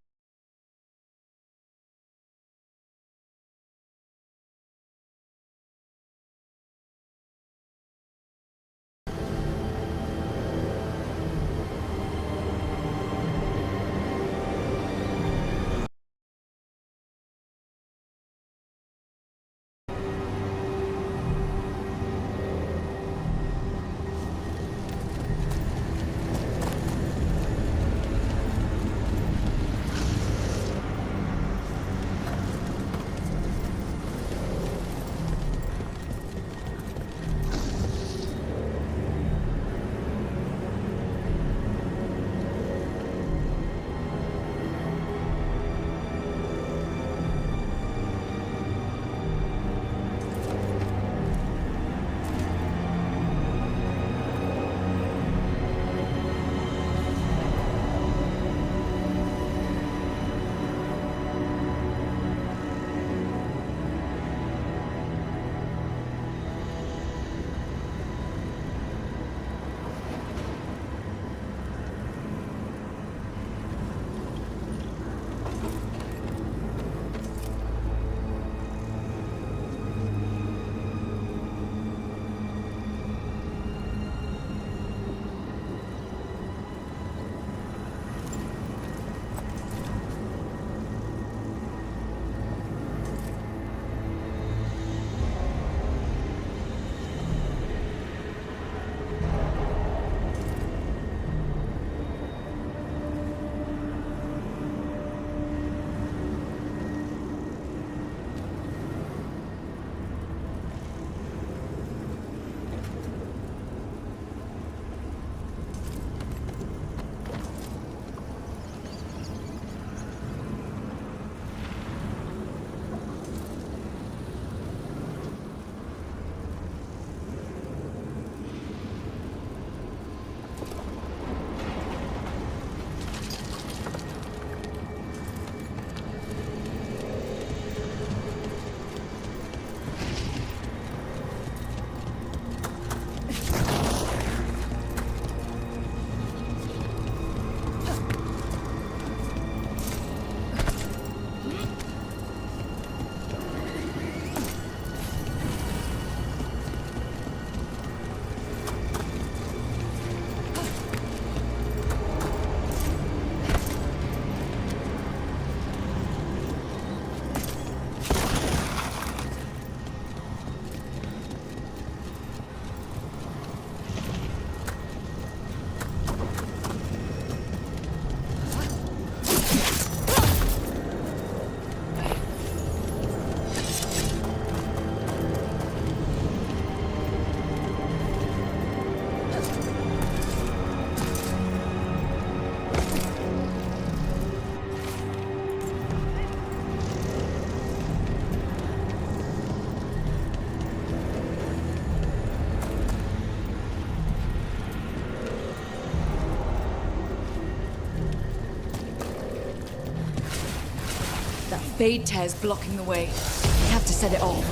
Fade tear's blocking the way. We have to set it off.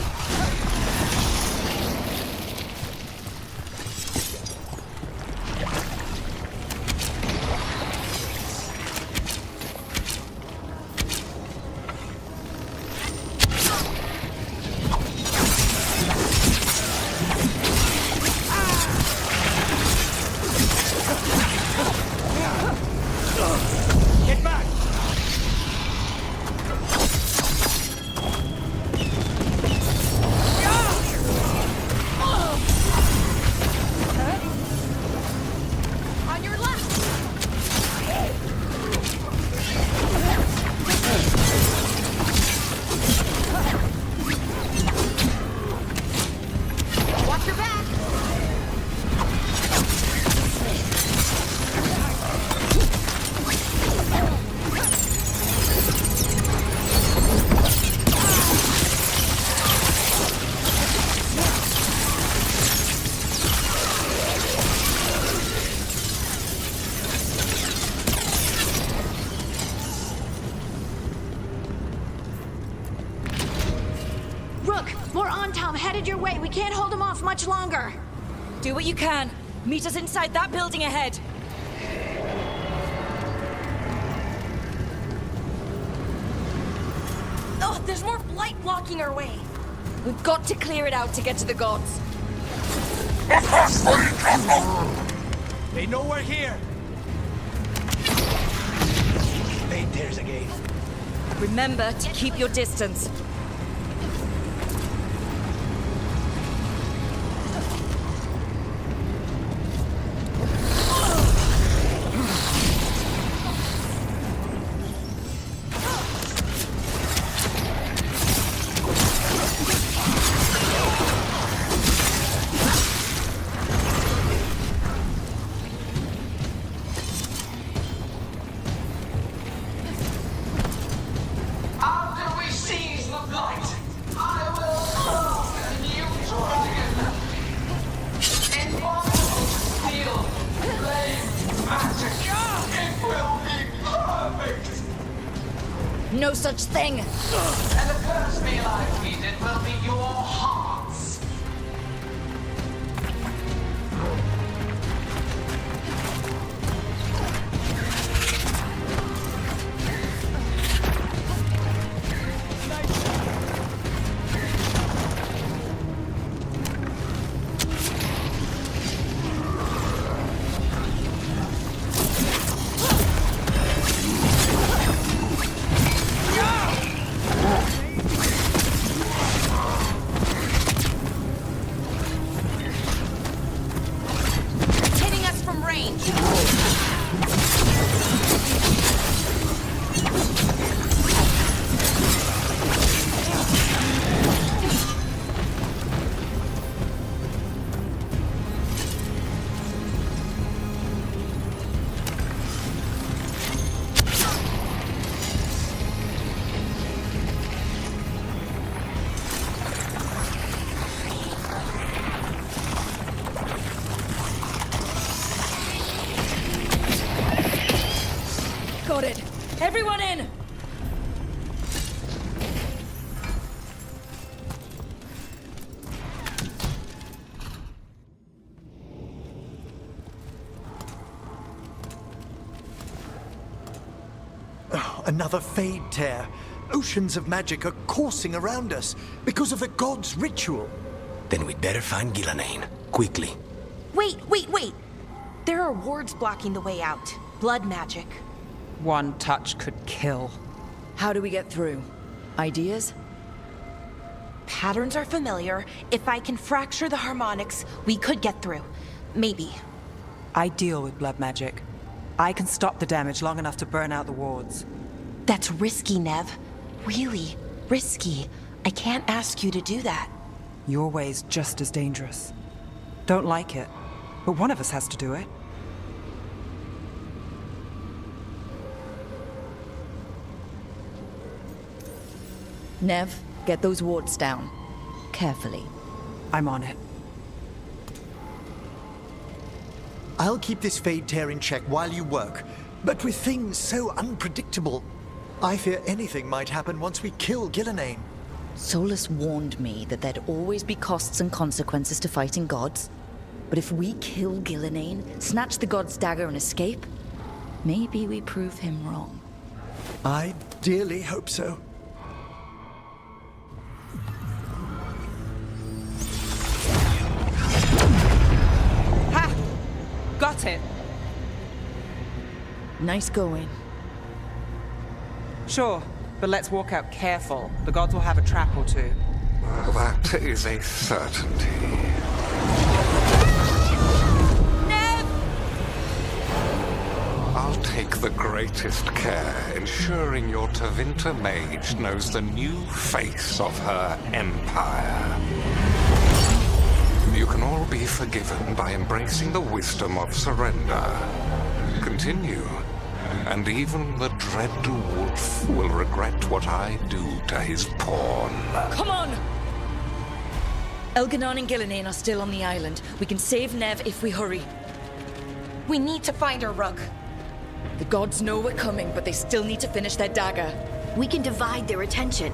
Get back! On your left! Watch your back! Rook, more Antom headed your way. We can't hold them off much longer. Do what you can. Meet us inside that building ahead. Oh, there's more blight blocking our way. We've got to clear it out to get to the gods. They know we're here. Fade tears again. Remember to keep your distance. After we seize the blight, I will clone a new dragon. Impossible to steal. Flame magic. It will be perfect. No such thing. And the curse meal I've feeded will be your hearts. Hitting us from range. Got it. Everyone in! Oh, another Fade tear. Oceans of magic are coursing around us because of the gods' ritual. Then we'd better find Ghilanane. Quickly. Wait. There are wards blocking the way out. Blood magic. One touch could kill. How do we get through? Ideas? Patterns are familiar. If I can fracture the harmonics, we could get through. Maybe. I deal with blood magic. I can stop the damage long enough to burn out the wards. That's risky, Nev. Really risky. I can't ask you to do that. Your way's just as dangerous. Don't like it, but one of us has to do it. Nev, get those wards down. Carefully. I'm on it. I'll keep this Fade tear in check while you work, but with things so unpredictable, I fear anything might happen once we kill Gillenane. Solus warned me that there'd always be costs and consequences to fighting gods. But if we kill Gillenane, snatch the god's dagger and escape, maybe we prove him wrong. I dearly hope so. Ha! Got it. Nice going. Sure, but let's walk out careful. The gods will have a trap or two. That is a certainty. I'll take the greatest care, ensuring your Tevinter mage knows the new face of her empire. You can all be forgiven by embracing the wisdom of surrender. Continue, and even the dread wolf will regret what I do to his pawn. Come on! Elganon and Gillenane are still on the island. We can save Nev if we hurry. We need to find her, Rook. The gods know we're coming, but they still need to finish their dagger. We can divide their attention.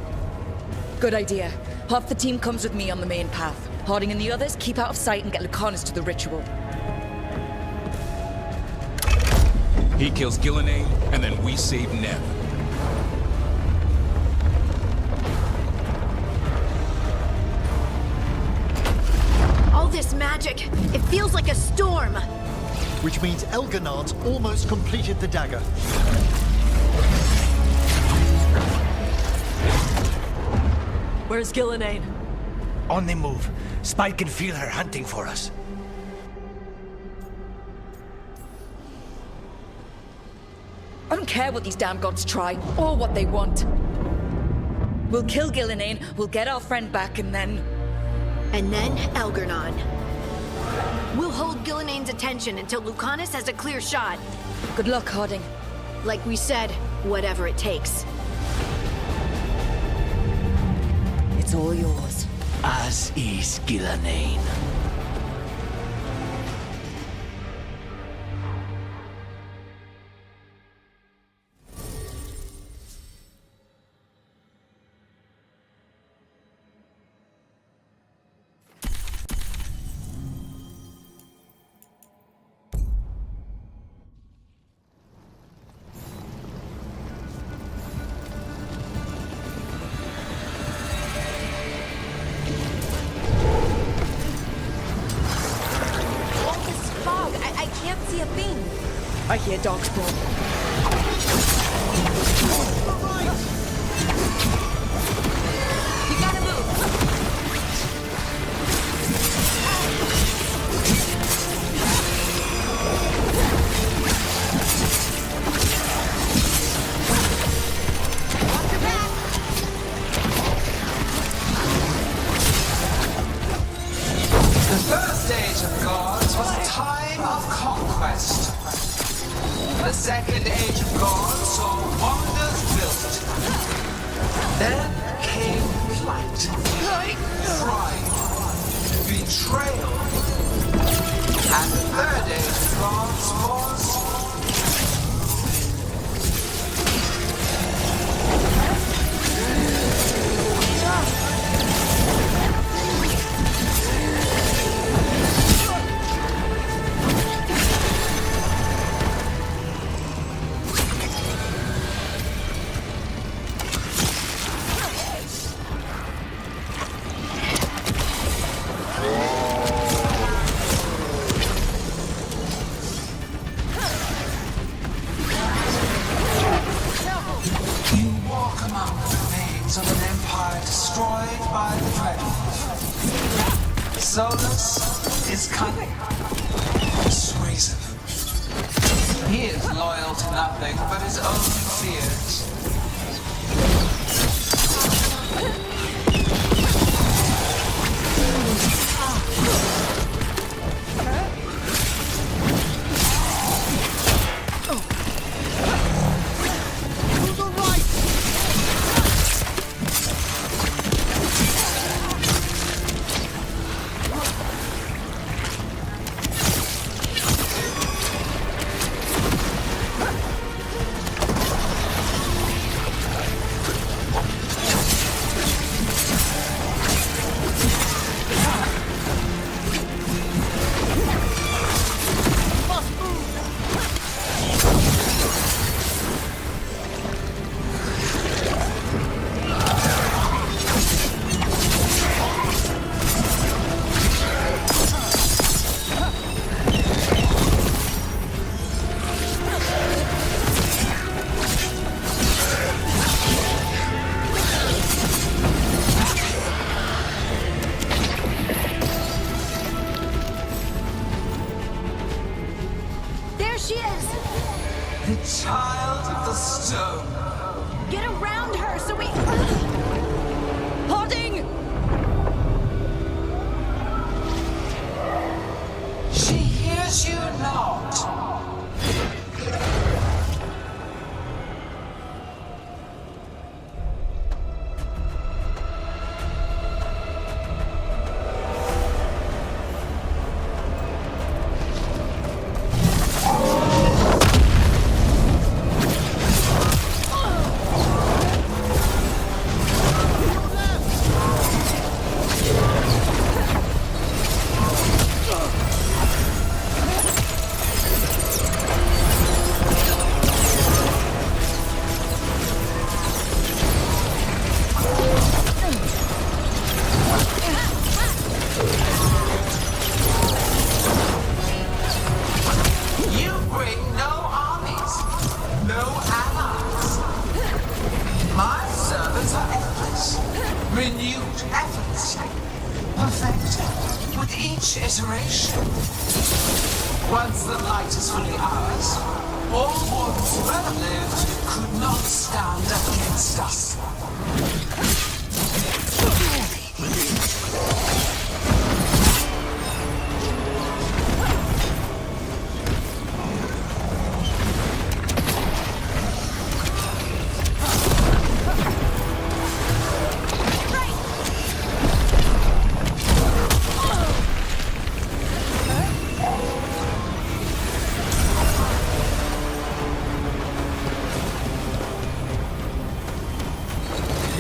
Good idea. Half the team comes with me on the main path. Harding and the others keep out of sight and get Lucanus to the ritual. He kills Gillenane, and then we save Nev. All this magic, it feels like a storm. Which means Elganon's almost completed the dagger. Where's Gillenane? On the move. Spike can feel her hunting for us. I don't care what these damn gods try, or what they want. We'll kill Gillenane, we'll get our friend back, and then... And then Elgarnon. We'll hold Gillenane's attention until Lucanus has a clear shot. Good luck, Harding. Like we said, whatever it takes. It's all yours. As is Gillenane. I hear dogs bark. You gotta move. The first Age of Gods was a time of conquest. The second Age of Gods saw wonders built. Then came flight, pride, betrayal. And the third Age of Gods was... Solus is cunning, persuasive. He is loyal to nothing but his own fears. effortlessly, perfected with each iteration. Once the light is fully ours, all ones who ever lived could not stand against us.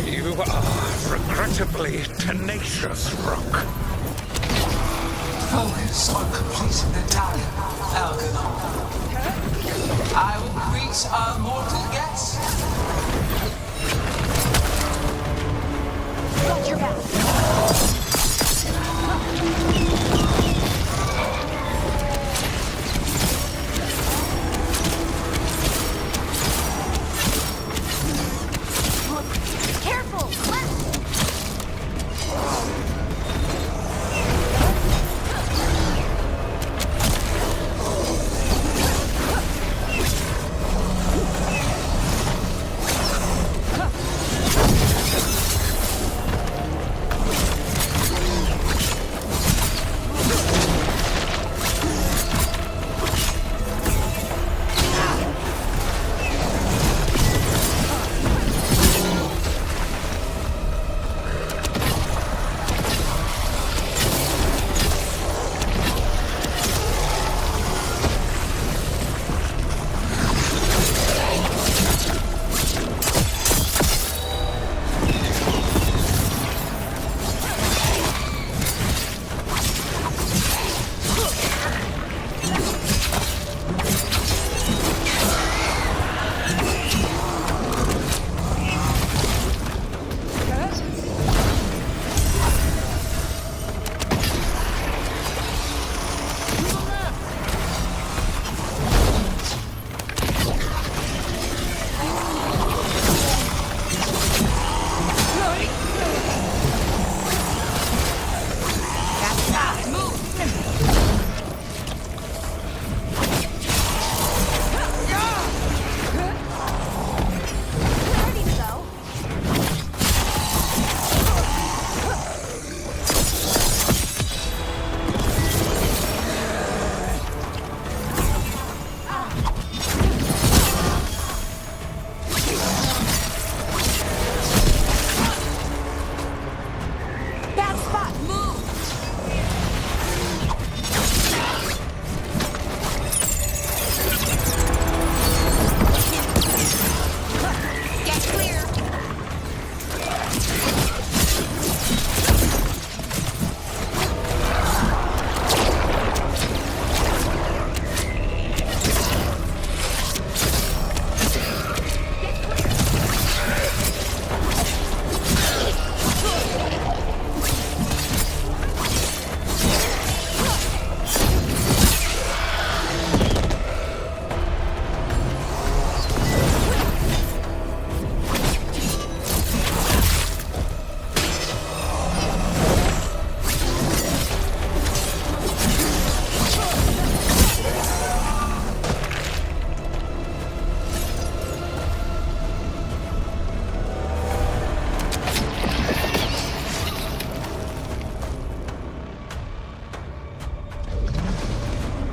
You are regrettably tenacious, Rook. Focus on completing the dagger, Elganon. I will greet our mortal guest. Got your back. Careful! Left!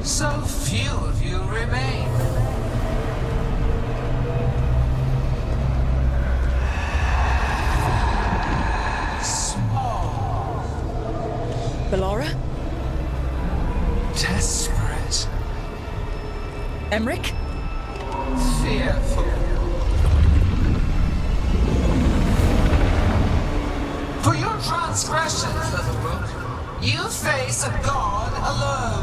So few of you remain. Small. Bellara? Desperate. Emric? Fearful. For your transgressions, little Rook, you face a god alone.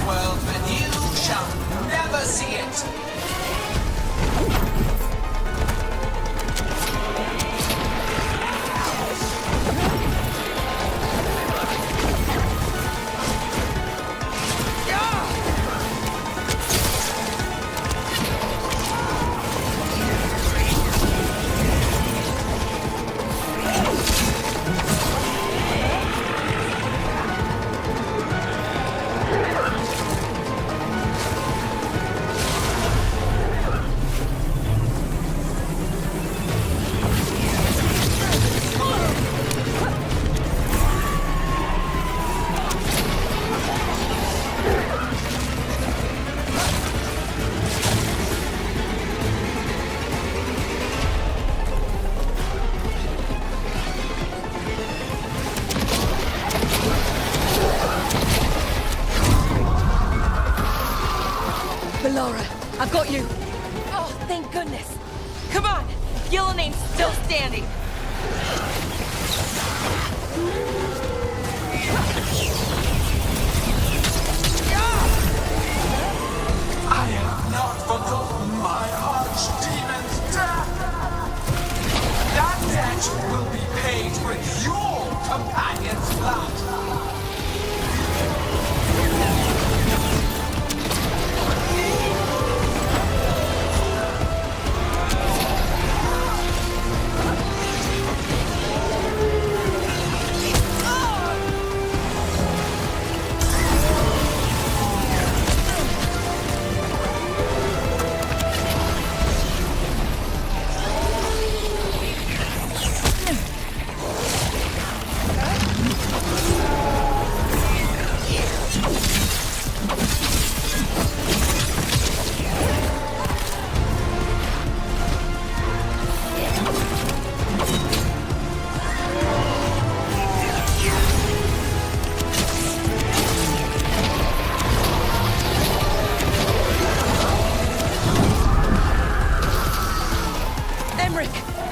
world, but you shall never see it! Laura, I've got you. Oh, thank goodness. Come on, Gillanane's still standing. I have not forgotten my archdemon's death! That debt will be paid with your companion's blood!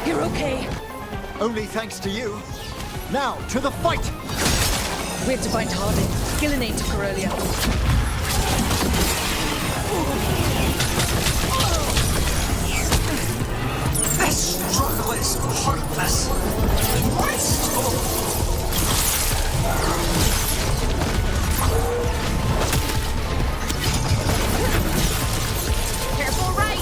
You're okay. Only thanks to you. Now, to the fight! We have to find Harding. Gillenane took her earlier. This struggle is pointless! Wasteful! Careful right!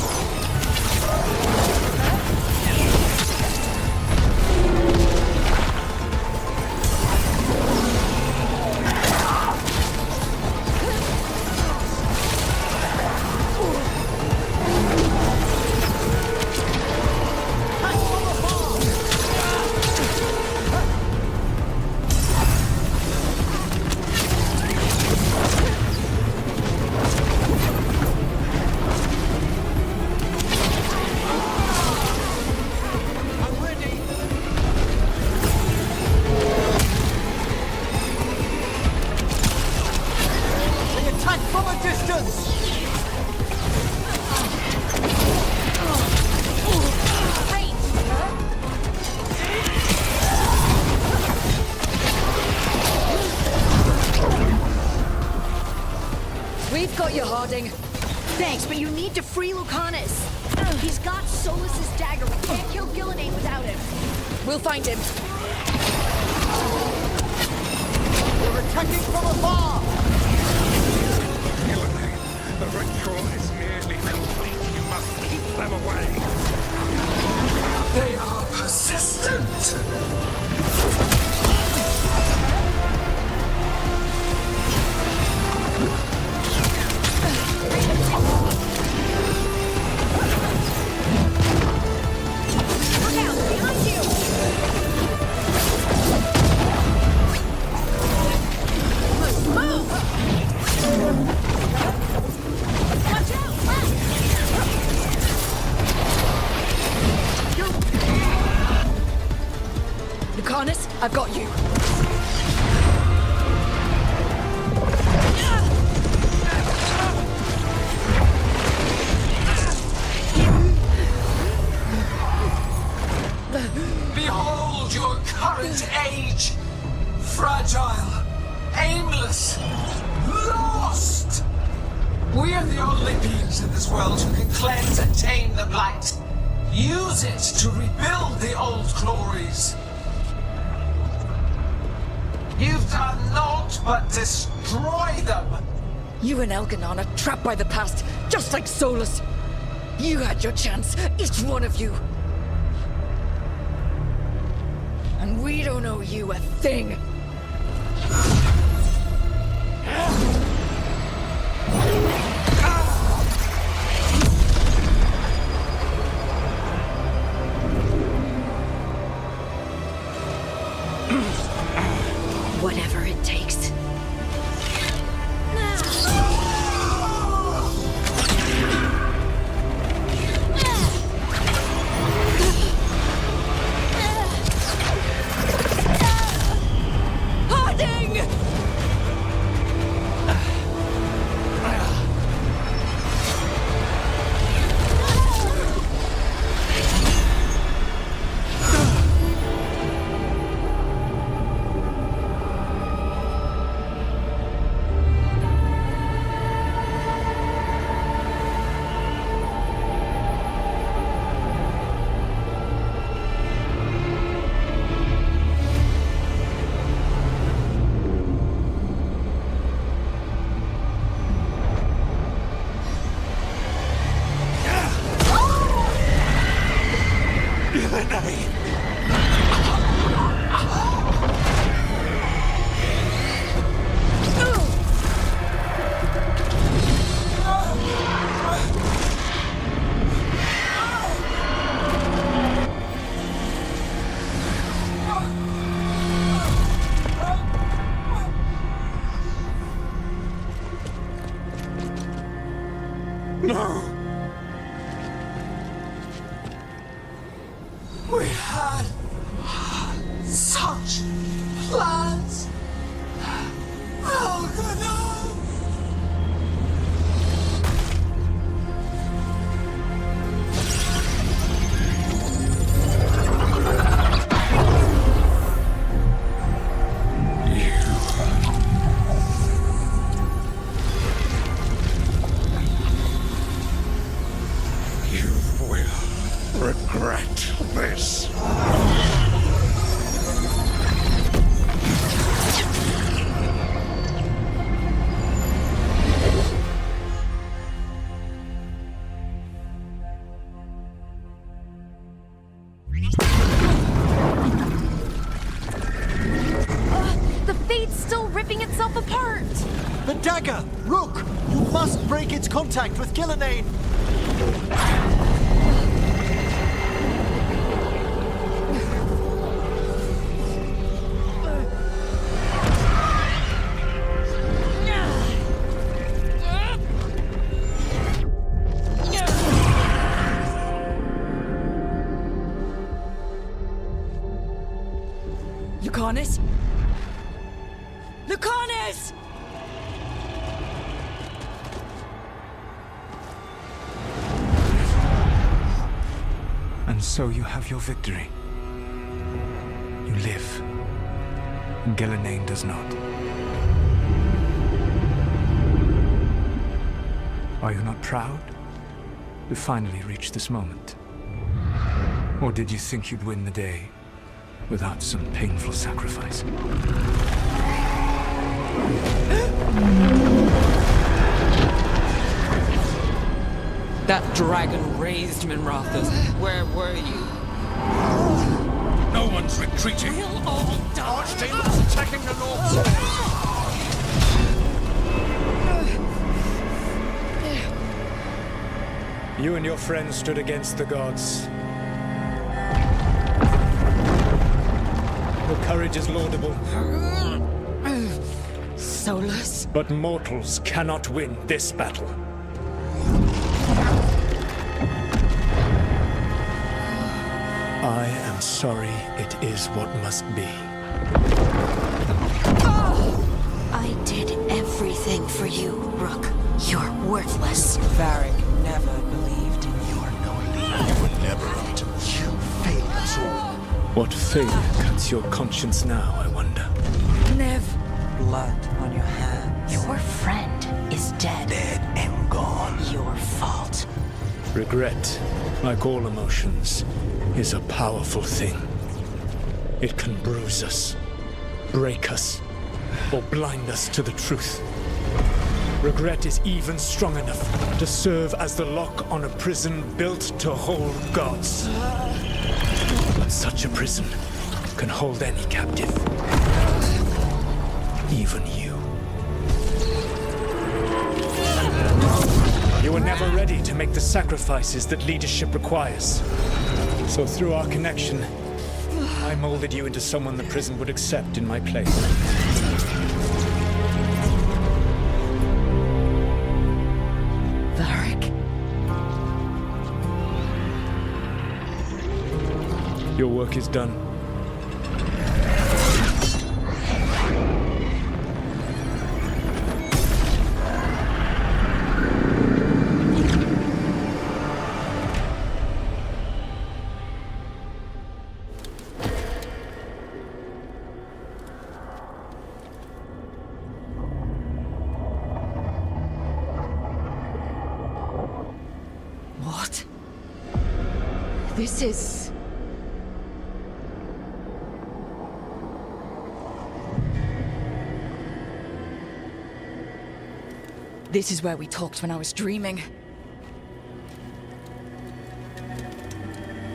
We've got you, Harding. Thanks, but you need to free Lucanus. He's got Solus's dagger. We can't kill Gillenane without him. We'll find him. We're attacking from afar! Gillenane, the ritual is nearly complete. You must keep them away. They are persistent! Lucanus, I've got you. Behold your current age! Fragile, aimless, lost! We're the only beings in this world who can cleanse and tame the blight. Use it to rebuild the old glories. You've done naught but destroy them. You and Elganon are trapped by the past, just like Solus. You had your chance, each one of you. And we don't owe you a thing. Whatever it takes. No! We had such plans! Elganon! Regret this. The Fate's still ripping itself apart! The dagger! Rook! You must break its contact with Gillenane! Lucanus? Lucanus! And so you have your victory. You live. Gillenane does not. Are you not proud to finally reach this moment? Or did you think you'd win the day without some painful sacrifice? That dragon raised Minrathas. Where were you? No one's retreating. We'll all die. Archdemons attacking the north. You and your friends stood against the gods. Your courage is laudable. Solus? But mortals cannot win this battle. I am sorry it is what must be. I did everything for you, Rook. You're worthless. Varric never believed in you. You're no leader. You were never up to. You failed us all. What fate cuts your conscience now, I wonder? Nev. Blood on your hands. Your friend is dead. Dead and gone. Regret, like all emotions, is a powerful thing. It can bruise us, break us, or blind us to the truth. Regret is even strong enough to serve as the lock on a prison built to hold gods. But such a prison can hold any captive. Even you. You were never ready to make the sacrifices that leadership requires. So through our connection, I molded you into someone the prison would accept in my place. Varric? Your work is done. What? This is... This is where we talked when I was dreaming.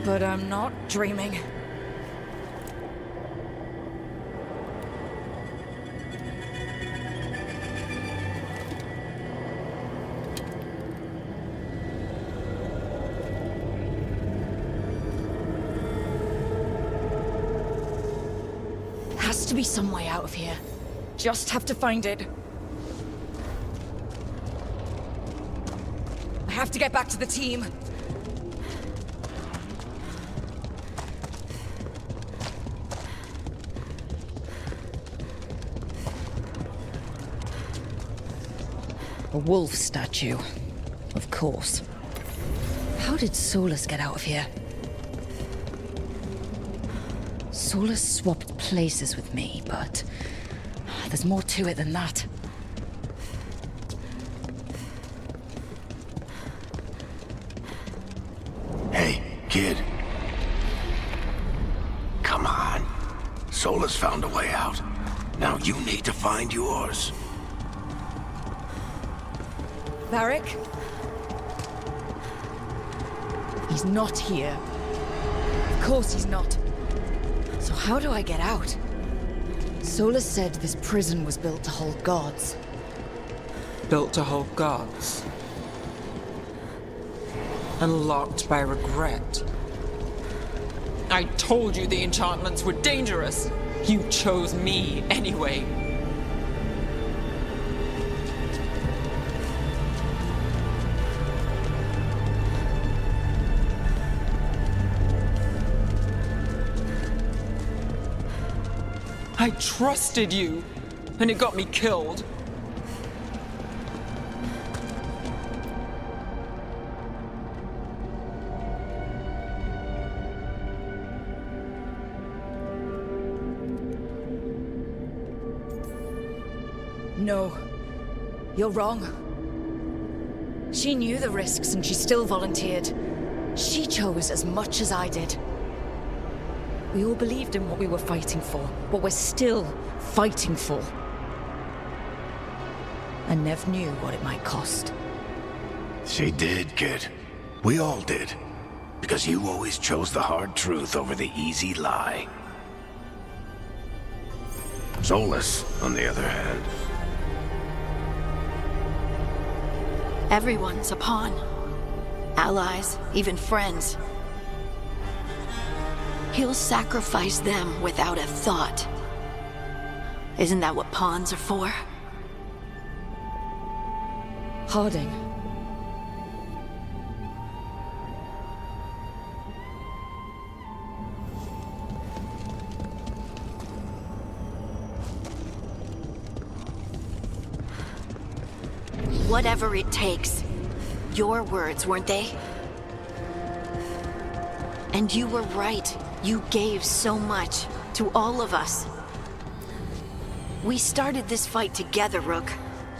But I'm not dreaming. Has to be some way out of here. Just have to find it. I have to get back to the team. A wolf statue. Of course. How did Solus get out of here? Solus swapped places with me, but there's more to it than that. Hey, kid. Come on. Solus found a way out. Now you need to find yours. Varric? He's not here. Of course he's not. So how do I get out? Solus said this prison was built to hold gods. Built to hold gods. And locked by regret. I told you the enchantments were dangerous. You chose me anyway. I trusted you, and it got me killed. No. You're wrong. She knew the risks and she still volunteered. She chose as much as I did. We all believed in what we were fighting for, but we're still fighting for. And Nev knew what it might cost. She did, kid. We all did. Because you always chose the hard truth over the easy lie. Solus, on the other hand. Everyone's a pawn. Allies, even friends. He'll sacrifice them without a thought. Isn't that what pawns are for? Harding. Whatever it takes. Your words, weren't they? And you were right. You gave so much to all of us. We started this fight together, Rook.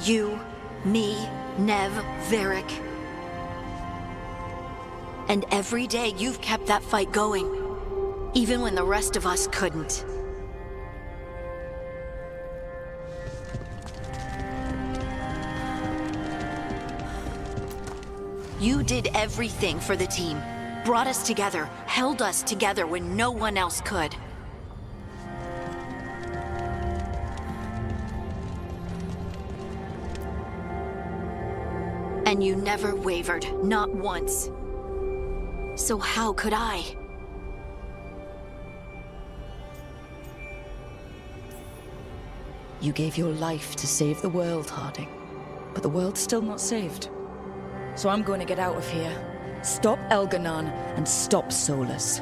You, me, Nev, Varric. And every day you've kept that fight going, even when the rest of us couldn't. You did everything for the team. Brought us together, held us together when no one else could. And you never wavered, not once. So how could I? You gave your life to save the world, Harding. But the world's still not saved. So I'm going to get out of here. Stop Elganon and stop Solus.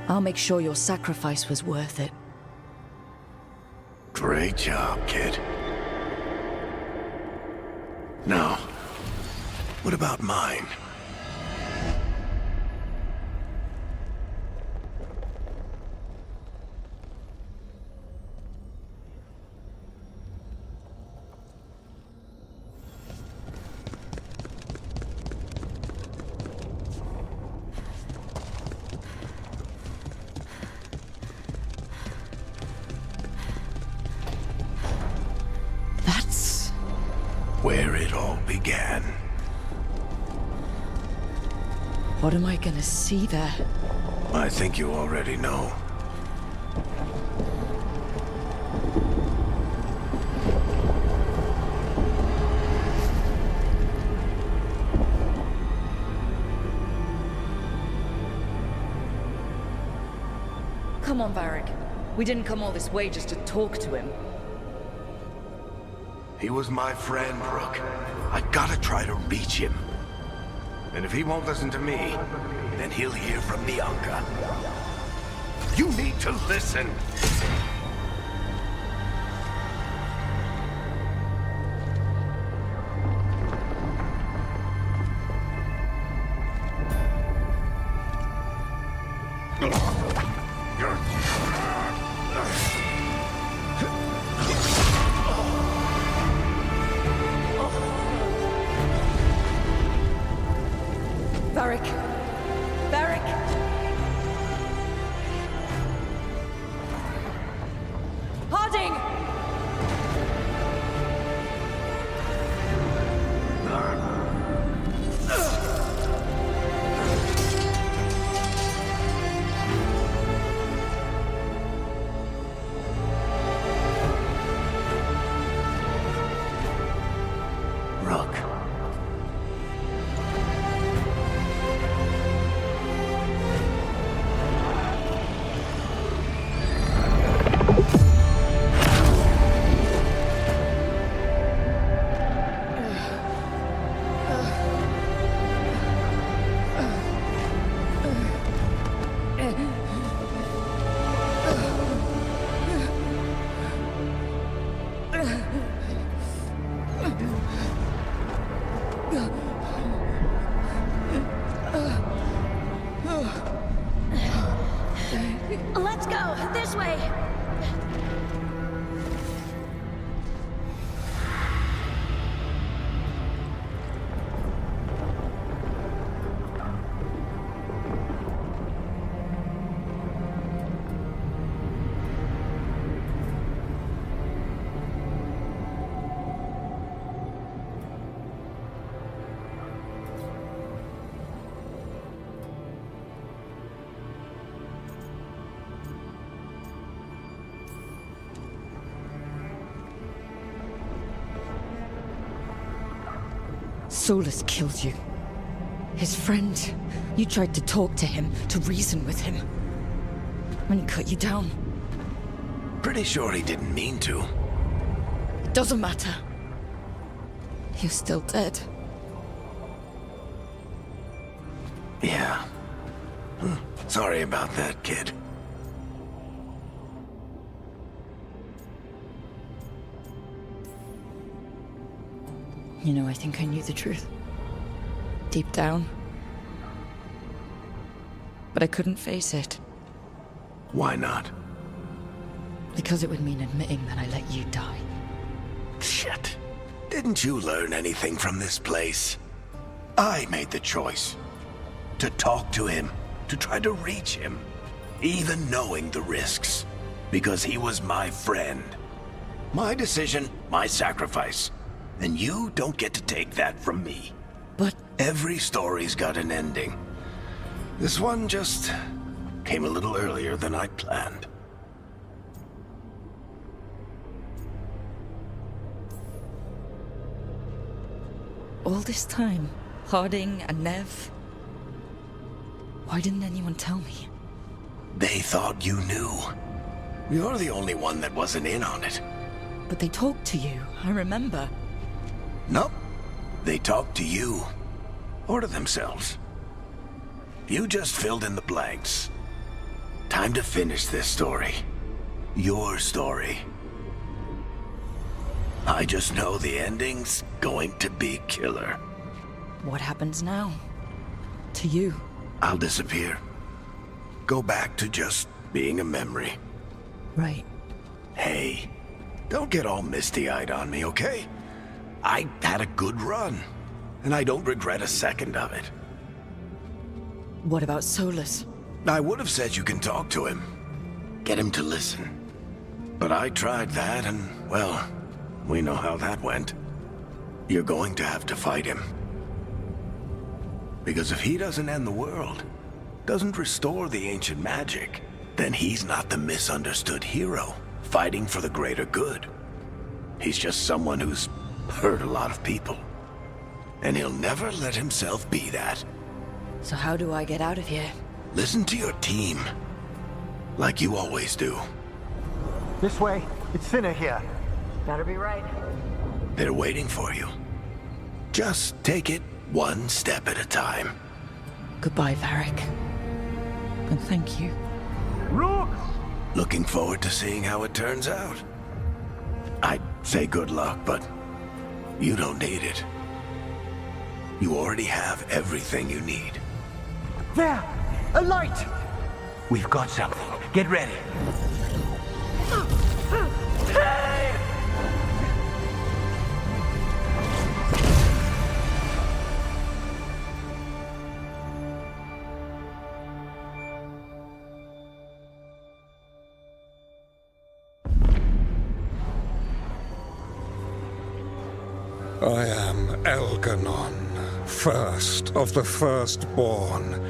I'll make sure your sacrifice was worth it. Great job, kid. Now, what about mine? That's where it all began. What am I gonna see there? I think you already know. Come on, Varric. We didn't come all this way just to talk to him. He was my friend, Rook. I gotta try to reach him. And if he won't listen to me, then he'll hear from Bianca. You need to listen! Varric! Varric! Harding! Rook. Let's go, this way! Solus killed you. His friend. You tried to talk to him, to reason with him. When he cut you down. Pretty sure he didn't mean to. It doesn't matter. You're still dead. Yeah. Sorry about that, kid. You know, I think I knew the truth. Deep down. But I couldn't face it. Why not? Because it would mean admitting that I let you die. Shit. Didn't you learn anything from this place? I made the choice. to talk to him, to try to reach him, even knowing the risks, because he was my friend. My decision, my sacrifice. And you don't get to take that from me. But every story's got an ending. This one just came a little earlier than I'd planned. all this time, Harding and Nev, why didn't anyone tell me? They thought you knew. You're the only one that wasn't in on it. But they talked to you, I remember. Nope. They talked to you. Or to themselves. You just filled in the blanks. Time to finish this story. Your story. I just know the ending's going to be killer. What happens now? To you? I'll disappear. Go back to just being a memory. Right. Hey, don't get all misty-eyed on me, okay? I had a good run, and I don't regret a second of it. What about Solus? I would have said you can talk to him. Get him to listen. But I tried that, and, well, we know how that went. You're going to have to fight him. Because if he doesn't end the world, doesn't restore the ancient magic, then he's not the misunderstood hero, fighting for the greater good. He's just someone who's hurt a lot of people. And he'll never let himself be that. So how do I get out of here? Listen to your team. Like you always do. This way. It's thinner here. Better be right. They're waiting for you. Just take it one step at a time. Goodbye, Varric. And thank you. Rook! Looking forward to seeing how it turns out. I'd say good luck, but you don't need it. You already have everything you need. There! A light! We've got something. Get ready. I am Elganon, first of the firstborn,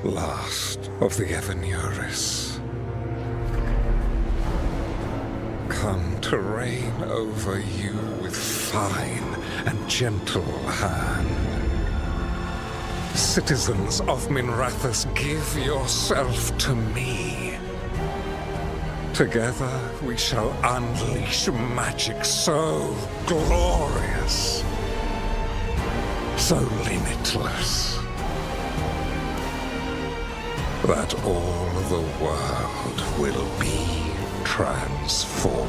last of the Evenuris. Come to reign over you with fine and gentle hand. Citizens of Minrathous, give yourself to me. Together we shall unleash magic so glorious, so limitless, that all the world will be transformed.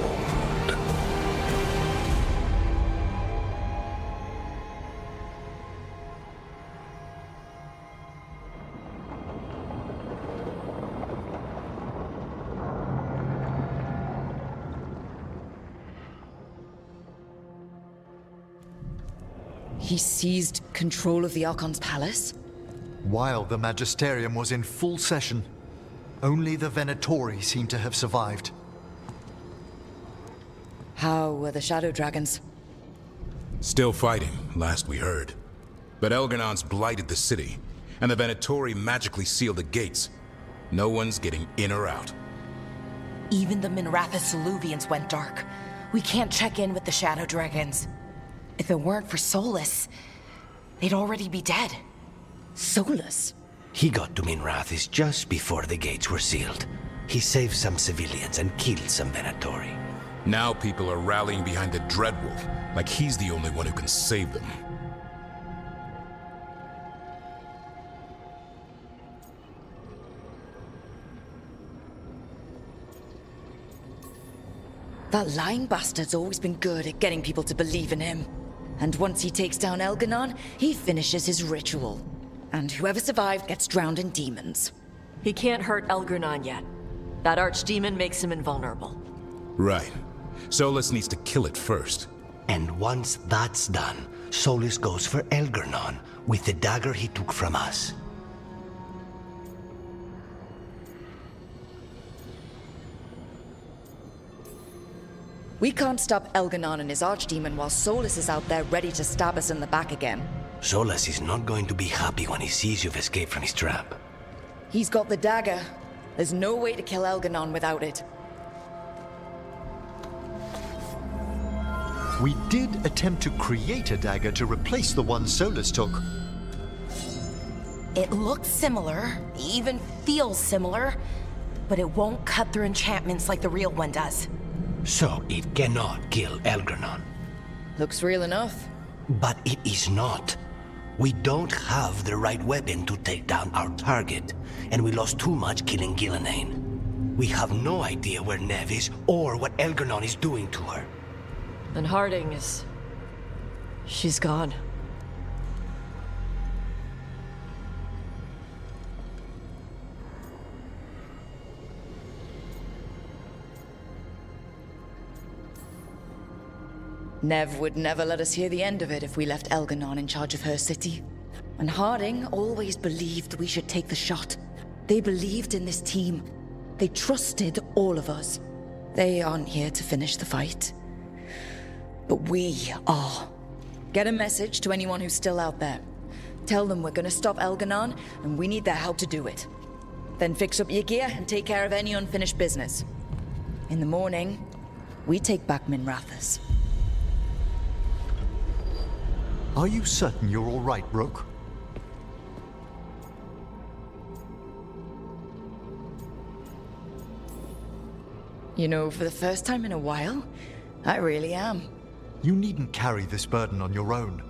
He seized control of the Archon's palace? While the Magisterium was in full session, only the Venatori seemed to have survived. How were the Shadow Dragons? Still fighting, last we heard. But Elganon's blighted the city, and the Venatori magically sealed the gates. No one's getting in or out. Even the Minrathous Soluvians went dark. We can't check in with the Shadow Dragons. If it weren't for Solus, they'd already be dead. Solus? He got to Minrathous just before the gates were sealed. He saved some civilians and killed some Venatori. Now people are rallying behind the Dreadwolf, like he's the only one who can save them. That lying bastard's always been good at getting people to believe in him. And once he takes down Elganon, he finishes his ritual. And whoever survived gets drowned in demons. He can't hurt Elganon yet. That archdemon makes him invulnerable. Right. Solus needs to kill it first. And once that's done, Solus goes for Elganon with the dagger he took from us. We can't stop Elganon and his archdemon while Solus is out there ready to stab us in the back again. Solus is not going to be happy when he sees you've escaped from his trap. He's got the dagger. There's no way to kill Elganon without it. We did attempt to create a dagger to replace the one Solus took. It looks similar, even feels similar, but it won't cut through enchantments like the real one does. So it cannot kill Elgranon. Looks real enough. But it is not. We don't have the right weapon to take down our target, and we lost too much killing Gillenane. We have no idea where Neve is or what Elgranon is doing to her. And Harding is... she's gone. Nev would never let us hear the end of it if we left Elganon in charge of her city. And Harding always believed we should take the shot. They believed in this team. They trusted all of us. They aren't here to finish the fight. But we are. Get a message to anyone who's still out there. Tell them we're gonna stop Elganon, and we need their help to do it. Then fix up your gear and take care of any unfinished business. In the morning, we take back Minrathous. Are you certain you're all right, Rook? You know, for the first time in a while, I really am. You needn't carry this burden on your own.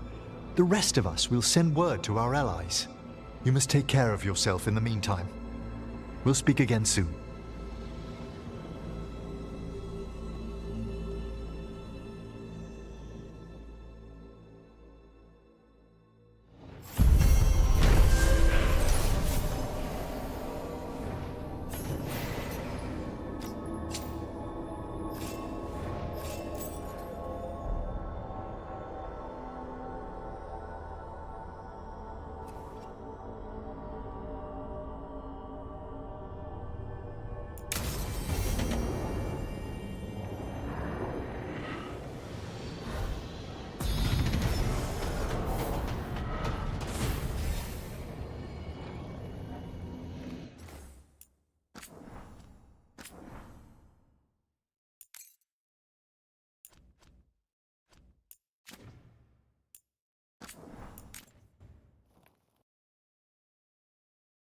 The rest of us will send word to our allies. You must take care of yourself in the meantime. We'll speak again soon.